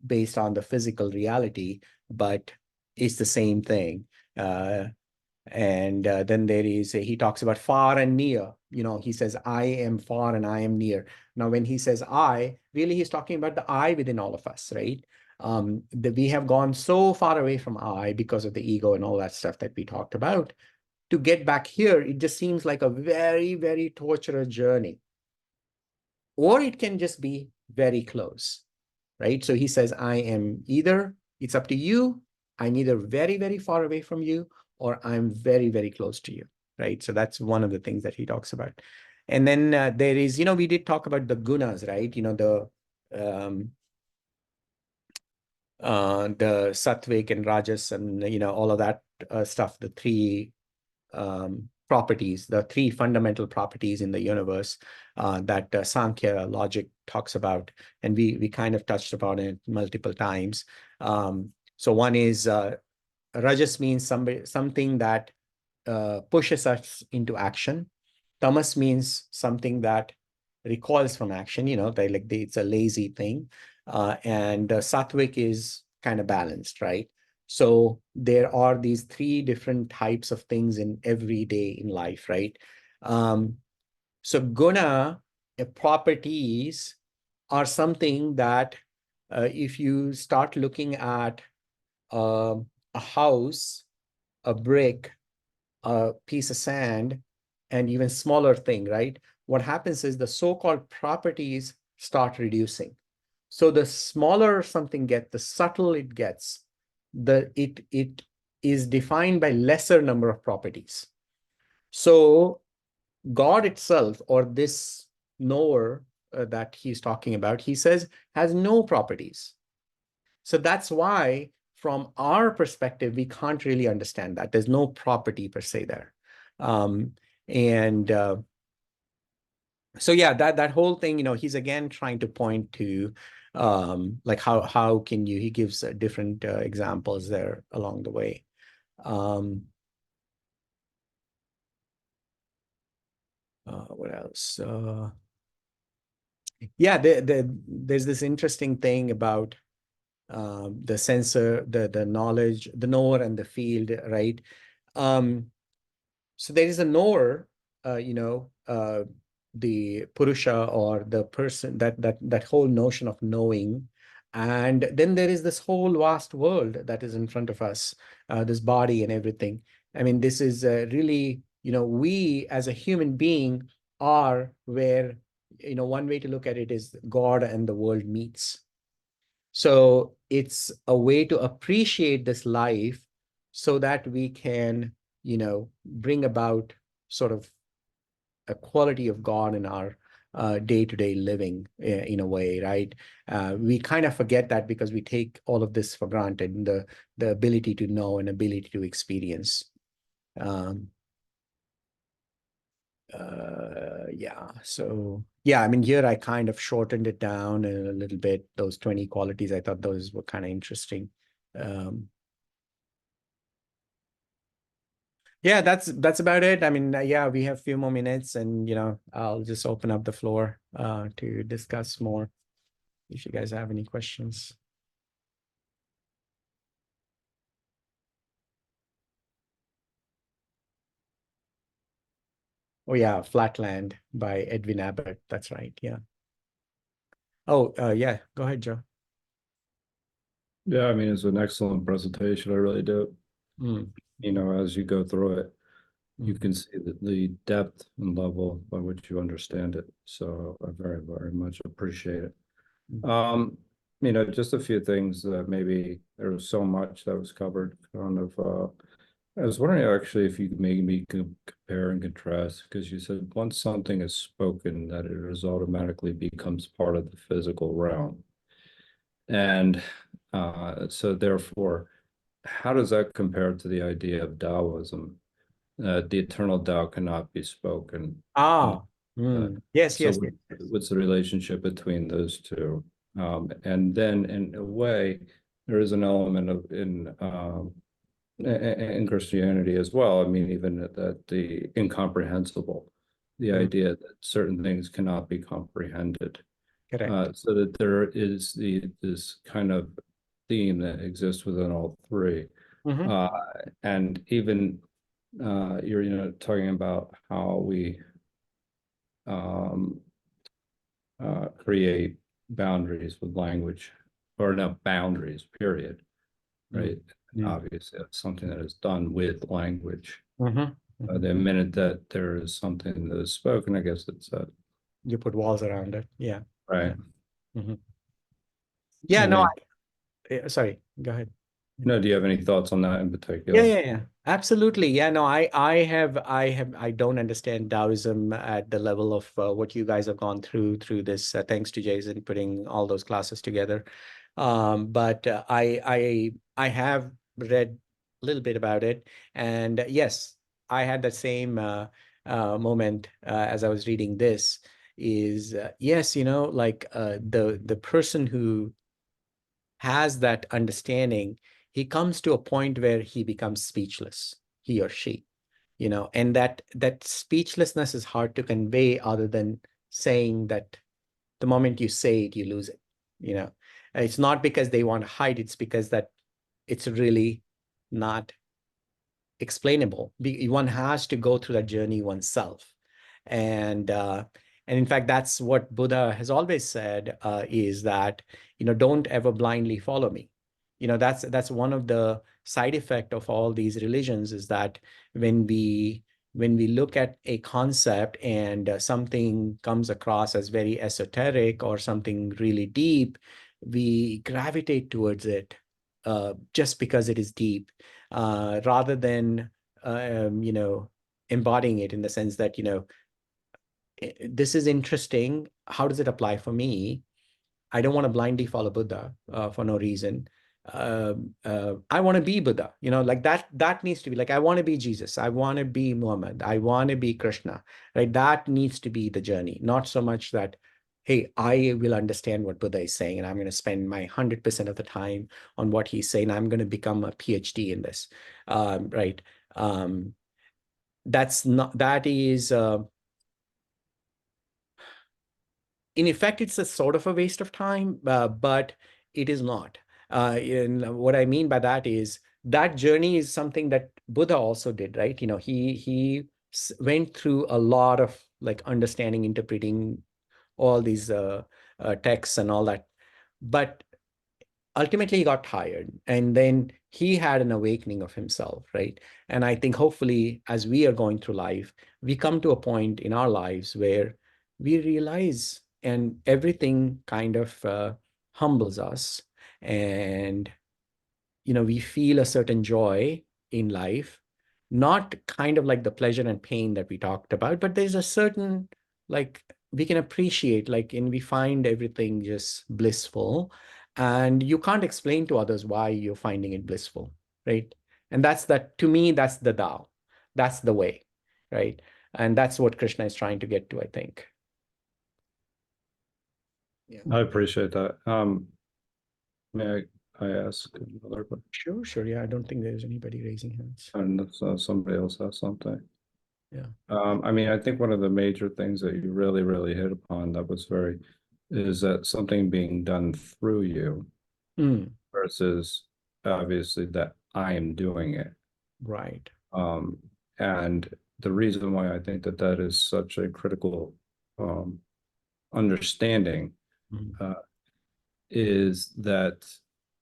based on the physical reality, but it's the same thing. And then he talks about far and near. He says, I am far and I am near. Now, when he says I, really he's talking about the I within all of us, right? We have gone so far away from I because of the ego and all that stuff that we talked about. To get back here, it just seems like a very, very torturous journey. Or it can just be very close, right? So he says, it's up to you. I'm either very, very far away from you, or I'm very, very close to you, right? So that's one of the things that he talks about. And then there is, we did talk about the gunas, right? The sattvic and rajas and, all of that stuff, the three properties, the three fundamental properties in the universe that Sankhya logic talks about. And we kind of touched upon it multiple times. So one is rajas means something that pushes us into action. Tamas means something that recoils from action, it's a lazy thing. And sattvic is kind of balanced, right? So there are these three different types of things in every day in life, right? So guna properties are something that if you start looking at a house, a brick, a piece of sand, and even smaller thing, right? What happens is the so-called properties start reducing. So the smaller something gets, the subtle it gets, it is defined by lesser number of properties. So God itself, or this knower that he's talking about, he says, has no properties. So that's why, from our perspective, we can't really understand that. There's no property per se there. So yeah, that whole thing, he's again trying to point to like how can you, he gives different examples there along the way. What else? Yeah, there's this interesting thing about the sensor, the knowledge, the knower and the field, right? So there is a knower, the Purusha, or the person, that whole notion of knowing. And then there is this whole vast world that is in front of us, this body and everything. I mean, this is really, we as a human being are where, one way to look at it is God and the world meets. So it's a way to appreciate this life so that we can, bring about sort of a quality of God in our day-to-day living in a way, right? We kind of forget that because we take all of this for granted, and the ability to know and ability to experience. Yeah, so yeah, I mean, here I kind of shortened it down a little bit, those 20 qualities. I thought those were kind of interesting. Yeah, that's about it. I mean, yeah, we have a few more minutes, and I'll just open up the floor to discuss more if you guys have any questions. Oh yeah, Flatland by Edwin Abbott. That's right. Yeah. Oh, yeah. Go ahead, Joe. Yeah, I mean, it's an excellent presentation. I really do. As you go through it, you can see the depth and level by which you understand it. So I very, very much appreciate it. Just a few things that maybe there was so much that was covered. I was wondering actually if you could maybe compare and contrast, because you said once something is spoken, that it is automatically becomes part of the physical realm. And so therefore, how does that compare to the idea of Taoism? The eternal Tao cannot be spoken. Yes, So yes. what's the relationship between those two? And then in a way, there is an element of in Christianity as well. I mean, even that the incomprehensible, the idea that certain things cannot be comprehended. Correct. So that there is this kind of theme that exists within all three. Mhm. And even you're talking about how we create boundaries with language, or no boundaries, period. Right. Obviously, that's something that is done with language. Mhm. The minute that there is something that is spoken, I guess it's You put walls around it. Yeah. right. Mhm. Yeah, no, sorry, go ahead. No, do you have any thoughts on that in particular? Yeah. Absolutely. Yeah, no, I don't understand Taoism at the level of what you guys have gone through this. Thanks to Jason putting all those classes together. But I have read a little bit about it, and yes, I had the same moment as I was reading this. Is yes, like the person who has that understanding, he comes to a point where he becomes speechless, he or she, and that speechlessness is hard to convey other than saying that the moment you say it, you lose it. It's not because they want to hide, it's because that it's really not explainable. One has to go through that journey oneself. And in fact, that's what Buddha has always said, is that, don't ever blindly follow me. That's one of the side effect of all these religions, is that when we look at a concept and something comes across as very esoteric or something really deep, we gravitate towards it just because it is deep, rather than embodying it in the sense that, this is interesting. How does it apply for me? I don't want to blindly follow Buddha for no reason. I want to be Buddha, like that needs to be like, I want to be Jesus. I want to be Muhammad. I want to be Krishna, right? That needs to be the journey, not so much that, hey, I will understand what Buddha is saying, and I'm going to spend my 100% of the time on what he's saying. I'm going to become a PhD in this, right? That is, in effect, it's a sort of a waste of time, but it is not. And what I mean by that is that journey is something that Buddha also did, right? He went through a lot of like understanding, interpreting all these texts and all that, but ultimately he got tired, and then he had an awakening of himself, right? And I think hopefully as we are going through life, we come to a point in our lives where we realize, and everything kind of humbles us, and we feel a certain joy in life, not kind of like the pleasure and pain that we talked about, but there's a certain, like, we can appreciate, like, and we find everything just blissful, and you can't explain to others why you're finding it blissful, right? And to me, that's the Tao. That's the way, right? And that's what Krishna is trying to get to, I think. Yeah. I appreciate that. May I ask another question? Sure. Yeah, I don't think there's anybody raising hands. And somebody else has something. Yeah. I mean, I think one of the major things that you really, really hit upon that was is that something being done through you versus obviously that I am doing it. Right. And the reason why I think that is such a critical understanding is that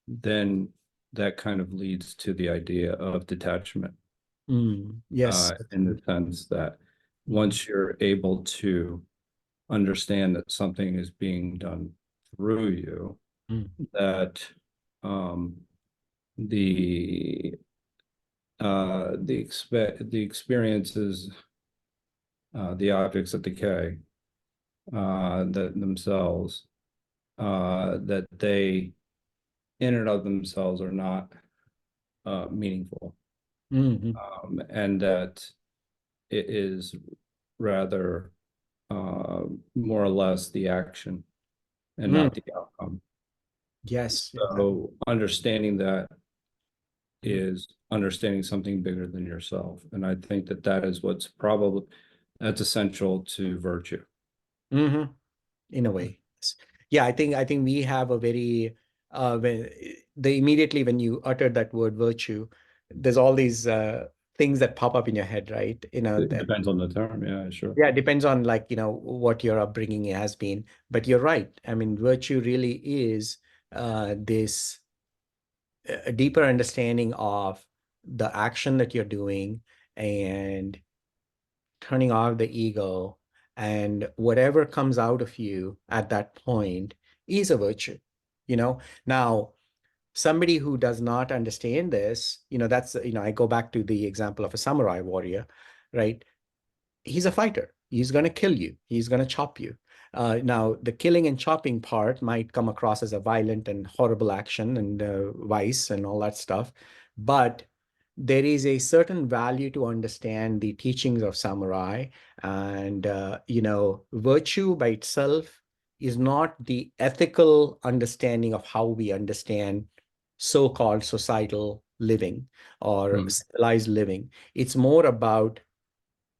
then that kind of leads to the idea of detachment. Yes. In the sense that once you're able to understand that something is being done through you, that the experiences, the objects that decay, that themselves, that they in and of themselves are not meaningful, and that it is rather more or less the action and Mm. not the outcome. Yes. So understanding that is understanding something bigger than yourself. And I think that that is that's essential to virtue. Mm-hmm. In a way. Yes. Yeah, I think we have a very when immediately when you uttered that word virtue, there's all these things that pop up in your head, right? It That, depends on the term. Yeah, sure. yeah, it depends on like, what your upbringing has been. But you're right. I mean, virtue really is this a deeper understanding of the action that you're doing and turning off the ego, and whatever comes out of you at that point is a virtue. Now, somebody who does not understand this, that's, I go back to the example of a samurai warrior, right? He's a fighter. He's going to kill you. He's going to chop you. Now, the killing and chopping part might come across as a violent and horrible action and vice and all that stuff. But there is a certain value to understand the teachings of samurai. And, virtue by itself is not the ethical understanding of how we understand so-called societal living or civilized living. It's more about,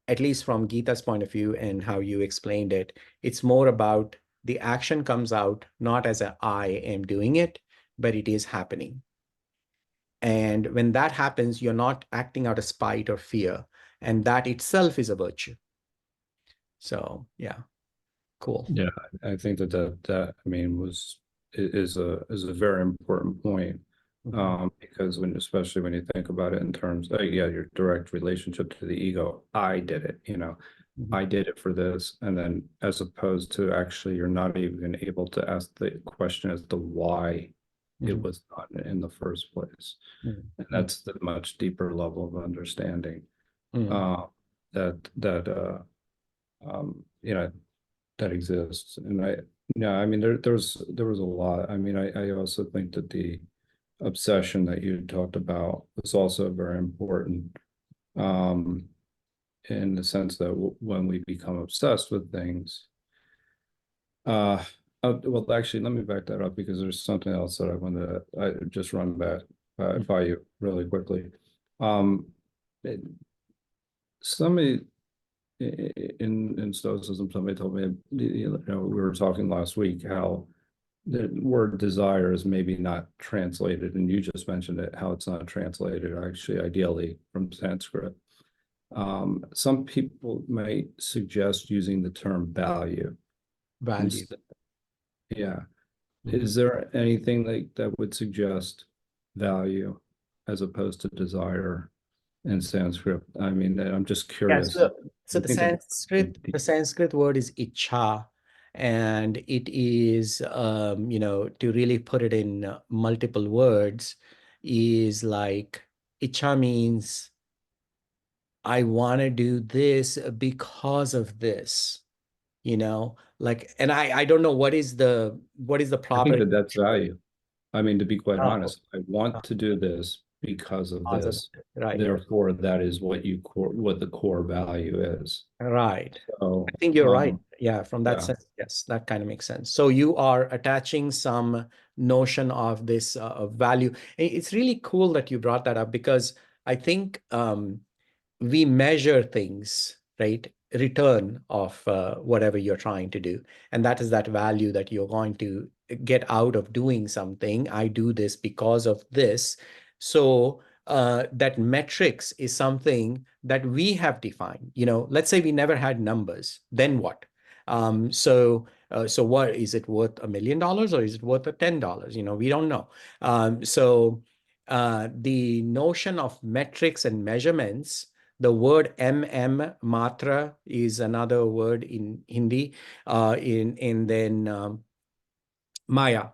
at least from Gita's point of view and how you explained it, it's more about the action comes out not as a I am doing it, but it is happening. And when that happens, you're not acting out of spite or fear. And that itself is a virtue. So yeah, cool. Yeah, I think that I mean is a very important point. Because especially when you think about it in terms of, yeah, your direct relationship to the ego, I did it, I did it for this. And then as opposed to actually, you're not even able to ask the question as to why it was done in the first place. And that's the much deeper level of understanding that exists. And I mean, there was a lot. I mean, I also think that the obsession that you talked about was also very important, in the sense that when we become obsessed with things, well, actually, let me back that up, because there's something else that I wanted to just run back by you really quickly. Somebody in Stoicism, somebody told me, we were talking last week how the word desire is maybe not translated, and you just mentioned it, how it's not translated actually ideally from Sanskrit. Some people might suggest using the term value. Value. Yeah. Is there anything that would suggest value as opposed to desire in Sanskrit? I mean, I'm just curious. Yeah, so the Sanskrit word is icha, and it is, to really put it in multiple words, is like, icha means I want to do this because of this, like, and I don't know what is the I proper think that's value. I mean, to be quite Oh. honest, I want to do this because of this. right. Therefore, that is what the core value is. Right. So I think you're right. Yeah, from that sense, yes, that kind of makes sense. So you are attaching some notion of this of value. It's really cool that you brought that up, because I think we measure things, right? Return of whatever you're trying to do. And that is that value that you're going to get out of doing something. I do this because of this. So that metrics is something that we have defined. Let's say we never had numbers, then what? So what is it worth, $1 million, or is it worth $10? We don't know. So the notion of metrics and measurements, the word matra is another word in Hindi, and then Maya.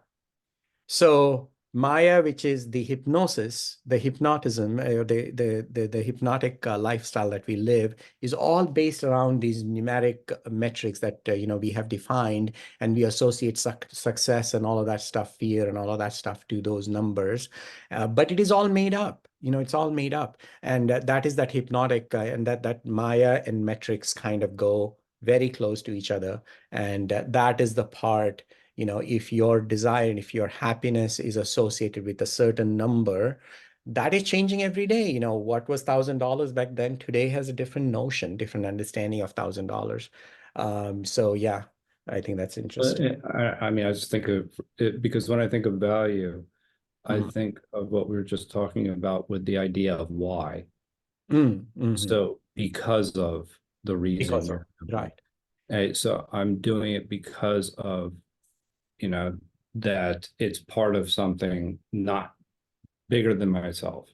So Maya, which is the hypnosis, the hypnotism, the hypnotic lifestyle that we live, is all based around these numeric metrics that we have defined, and we associate success and all of that stuff, fear and all of that stuff, to those numbers. But it is all made up. It's all made up, and that is that hypnotic, and that Maya and metrics kind of go very close to each other, and that is the part if your desire and if your happiness is associated with a certain number, that is changing every day. What was $1,000 back then today has a different notion, different understanding of $1,000. So yeah, I think that's interesting. I mean, I just think of it because when I think of value, I Mhm. think of what we were just talking about with the idea of why. Mhm. So because of the reason Because of, you're right. so I'm doing it because of, that it's part of something not bigger than myself.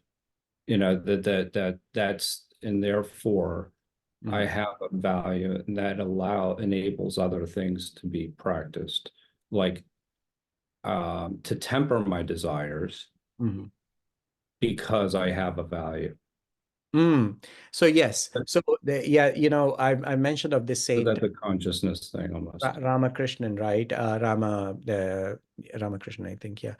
That's, and therefore I Mhm. have a value, and that enables other things to be practiced, like to temper my desires Mhm. because I have a value. So yes, so yeah, I mentioned of this So saint that's a consciousness thing almost. Ramakrishnan, right? Ramakrishnan, I think, yeah.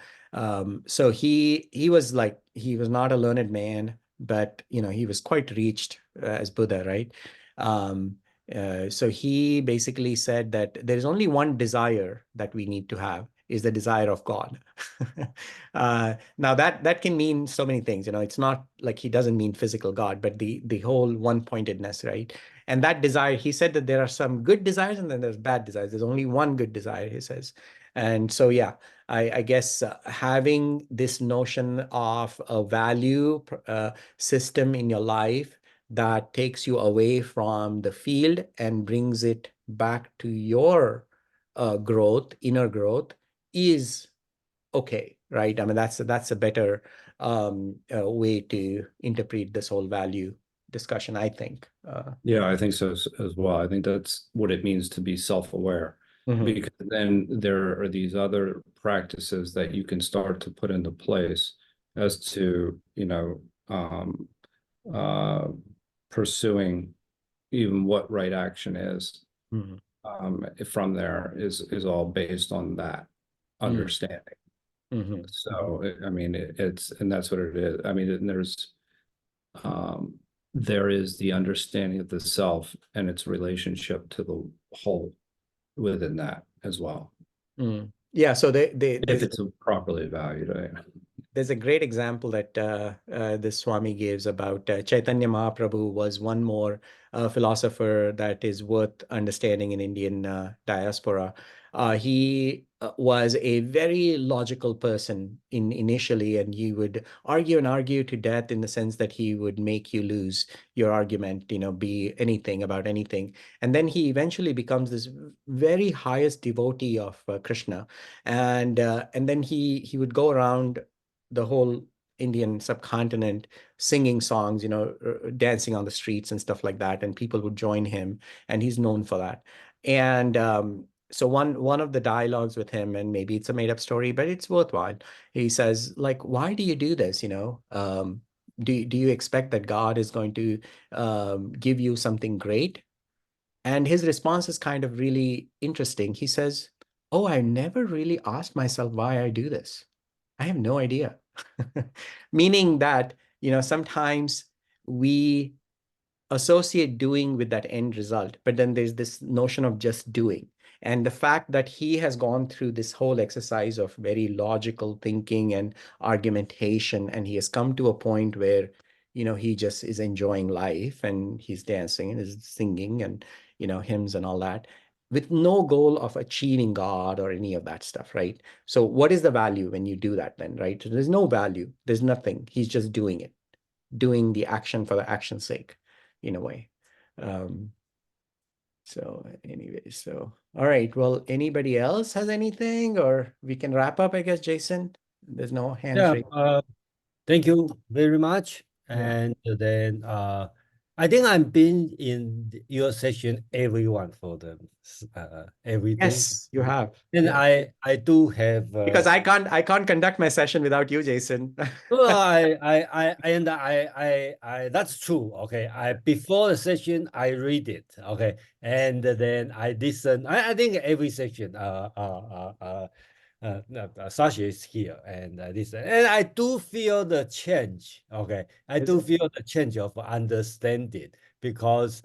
So he was like, he was not a learned man, but he was quite reached as Buddha, right? Um, so he basically said that there is only one desire that we need to have, is the desire of God. Now that can mean so many things. It's not like he doesn't mean physical God, but the whole one-pointedness, right? And that desire, he said that there are some good desires and then there's bad desires. There's only one good desire, he says. And so, yeah, I guess having this notion of a value system in your life that takes you away from the field and brings it back to your growth, inner growth, is okay, right? I mean, that's a better way to interpret this whole value discussion, I think. Yeah, I think so as well. I think that's what it means to be self-aware, Mhm. because then there are these other practices that you can start to put into place as to, uh, pursuing even what right action is. Mhm. From there is all based on that understanding. Mhm. So, I mean, and that's what it is. I mean, and there is the understanding of the self and its relationship to the whole within that as well. Yeah, so If it's properly valued. there's a great example that the Swami gives about Chaitanya Mahaprabhu was one more philosopher that is worth understanding in Indian diaspora. He was a very logical person initially, and he would argue and argue to death in the sense that he would make you lose your argument, be anything about anything. And then he eventually becomes this very highest devotee of Krishna. And then he would go around the whole Indian subcontinent singing songs, dancing on the streets and stuff like that, and people would join him, and he's known for that. And so one of the dialogues with him, and maybe it's a made up story, but it's worthwhile. He says, like, why do you do this? Do you expect that God is going to give you something great? And his response is kind of really interesting. He says, "Oh, I never really asked myself why I do this. I have no idea." Meaning that, sometimes we associate doing with that end result, but then there's this notion of just doing. And the fact that he has gone through this whole exercise of very logical thinking and argumentation, and he has come to a point where, he just is enjoying life and he's dancing and is singing and, hymns and all that, with no goal of achieving God or any of that stuff, right? So what is the value when you do that then, right? There's no value. There's nothing. He's just doing it, doing the action for the action's sake, in a way. So anyway, all right. Well, anybody else has anything, or we can wrap up, I guess, Jason. There's no hands Yeah, raised. thank you very much. Yeah. And then I think I've been in your session everyone for them every day. Yes, you have. And Yeah. I do have Because I can't conduct my session without you, Jason. well, I that's true. Okay. Before the session, I read it. Okay. And then I listen. I think every session, Sasha is here and listen. And I do feel the change. Okay. I do feel the change of understanding because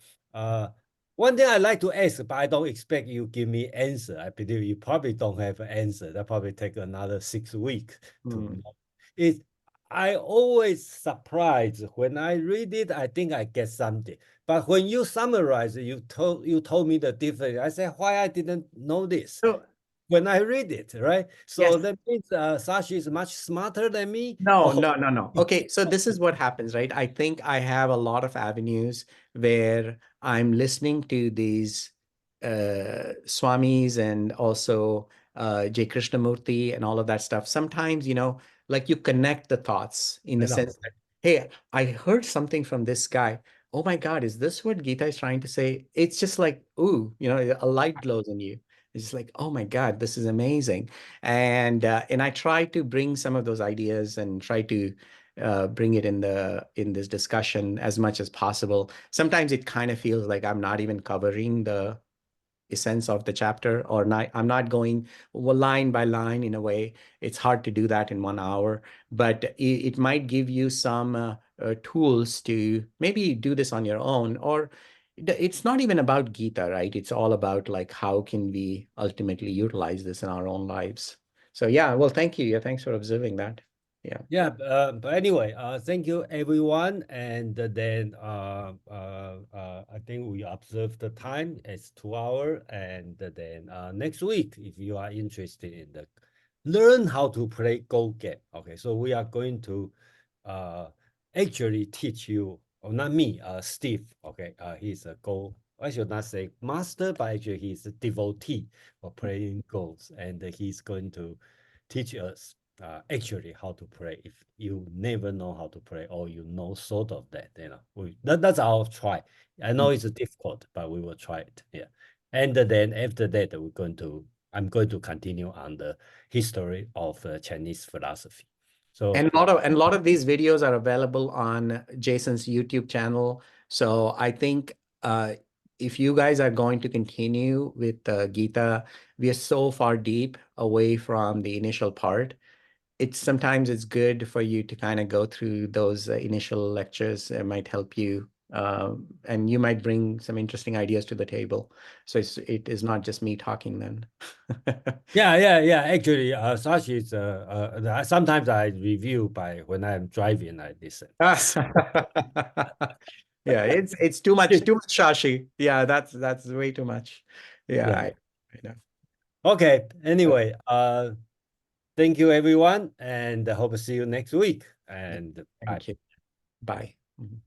One thing I like to ask, but I don't expect you give me answer. I believe you probably don't have an answer. That probably take another 6 weeks to know. It I always surprised when I read it, I think I get something. But when you summarize it, you told me the difference. I said, why I didn't know this So when I read it, right? So yes. that means Sashi is much smarter than me. No, no, no, no. Okay, so this is what happens, right? I think I have a lot of avenues where I'm listening to these Swamis and also J. Krishnamurti and all of that stuff. Sometimes, like you connect the thoughts in I the know. sense that, hey, I heard something from this guy. Oh my God, is this what Gita is trying to say? It's just like, ooh, a light glows on you. It's just like, oh my God, this is amazing. And I try to bring some of those ideas and try to bring it in this discussion as much as possible. Sometimes it kind of feels like I'm not even covering the essence of the chapter, or not, I'm not going line by line in a way. It's hard to do that in 1 hour, but it might give you some tools to maybe do this on your own, or it's not even about Gita, right? It's all about like how can we ultimately utilize this in our own lives. So yeah, well, thank you. Yeah, thanks for observing that. Yeah. Yeah, but anyway, thank you everyone. And then I think we observe the time. It's 2 hours. And then next week, if you are interested in the learn how to play Go game. Okay, so we are going to actually teach you, or not me, Steve. Okay, he's a Go. I should not say master, but actually he's a devotee for playing Go's, and he's going to teach us actually how to play if you never know how to play, or you know sort of that, that's our try. I know it's difficult, but we will try it. Yeah. And then after that, I'm going to continue on the history of Chinese philosophy. So And a lot of these videos are available on Jason's YouTube channel. So I think if you guys are going to continue with Gita, we are so far deep away from the initial part. Sometimes it's good for you to kind of go through those initial lectures. It might help you, and you might bring some interesting ideas to the table. So it is not just me talking then. yeah. Actually, Sashi is sometimes I review by when I'm driving, I listen. Yeah, it's too much Shashi. Yeah, that's way too much. Yeah, Yeah. I know. Okay. Anyway, thank you everyone, and I hope to see you next week. And bye. Thank you. Bye. Mhm.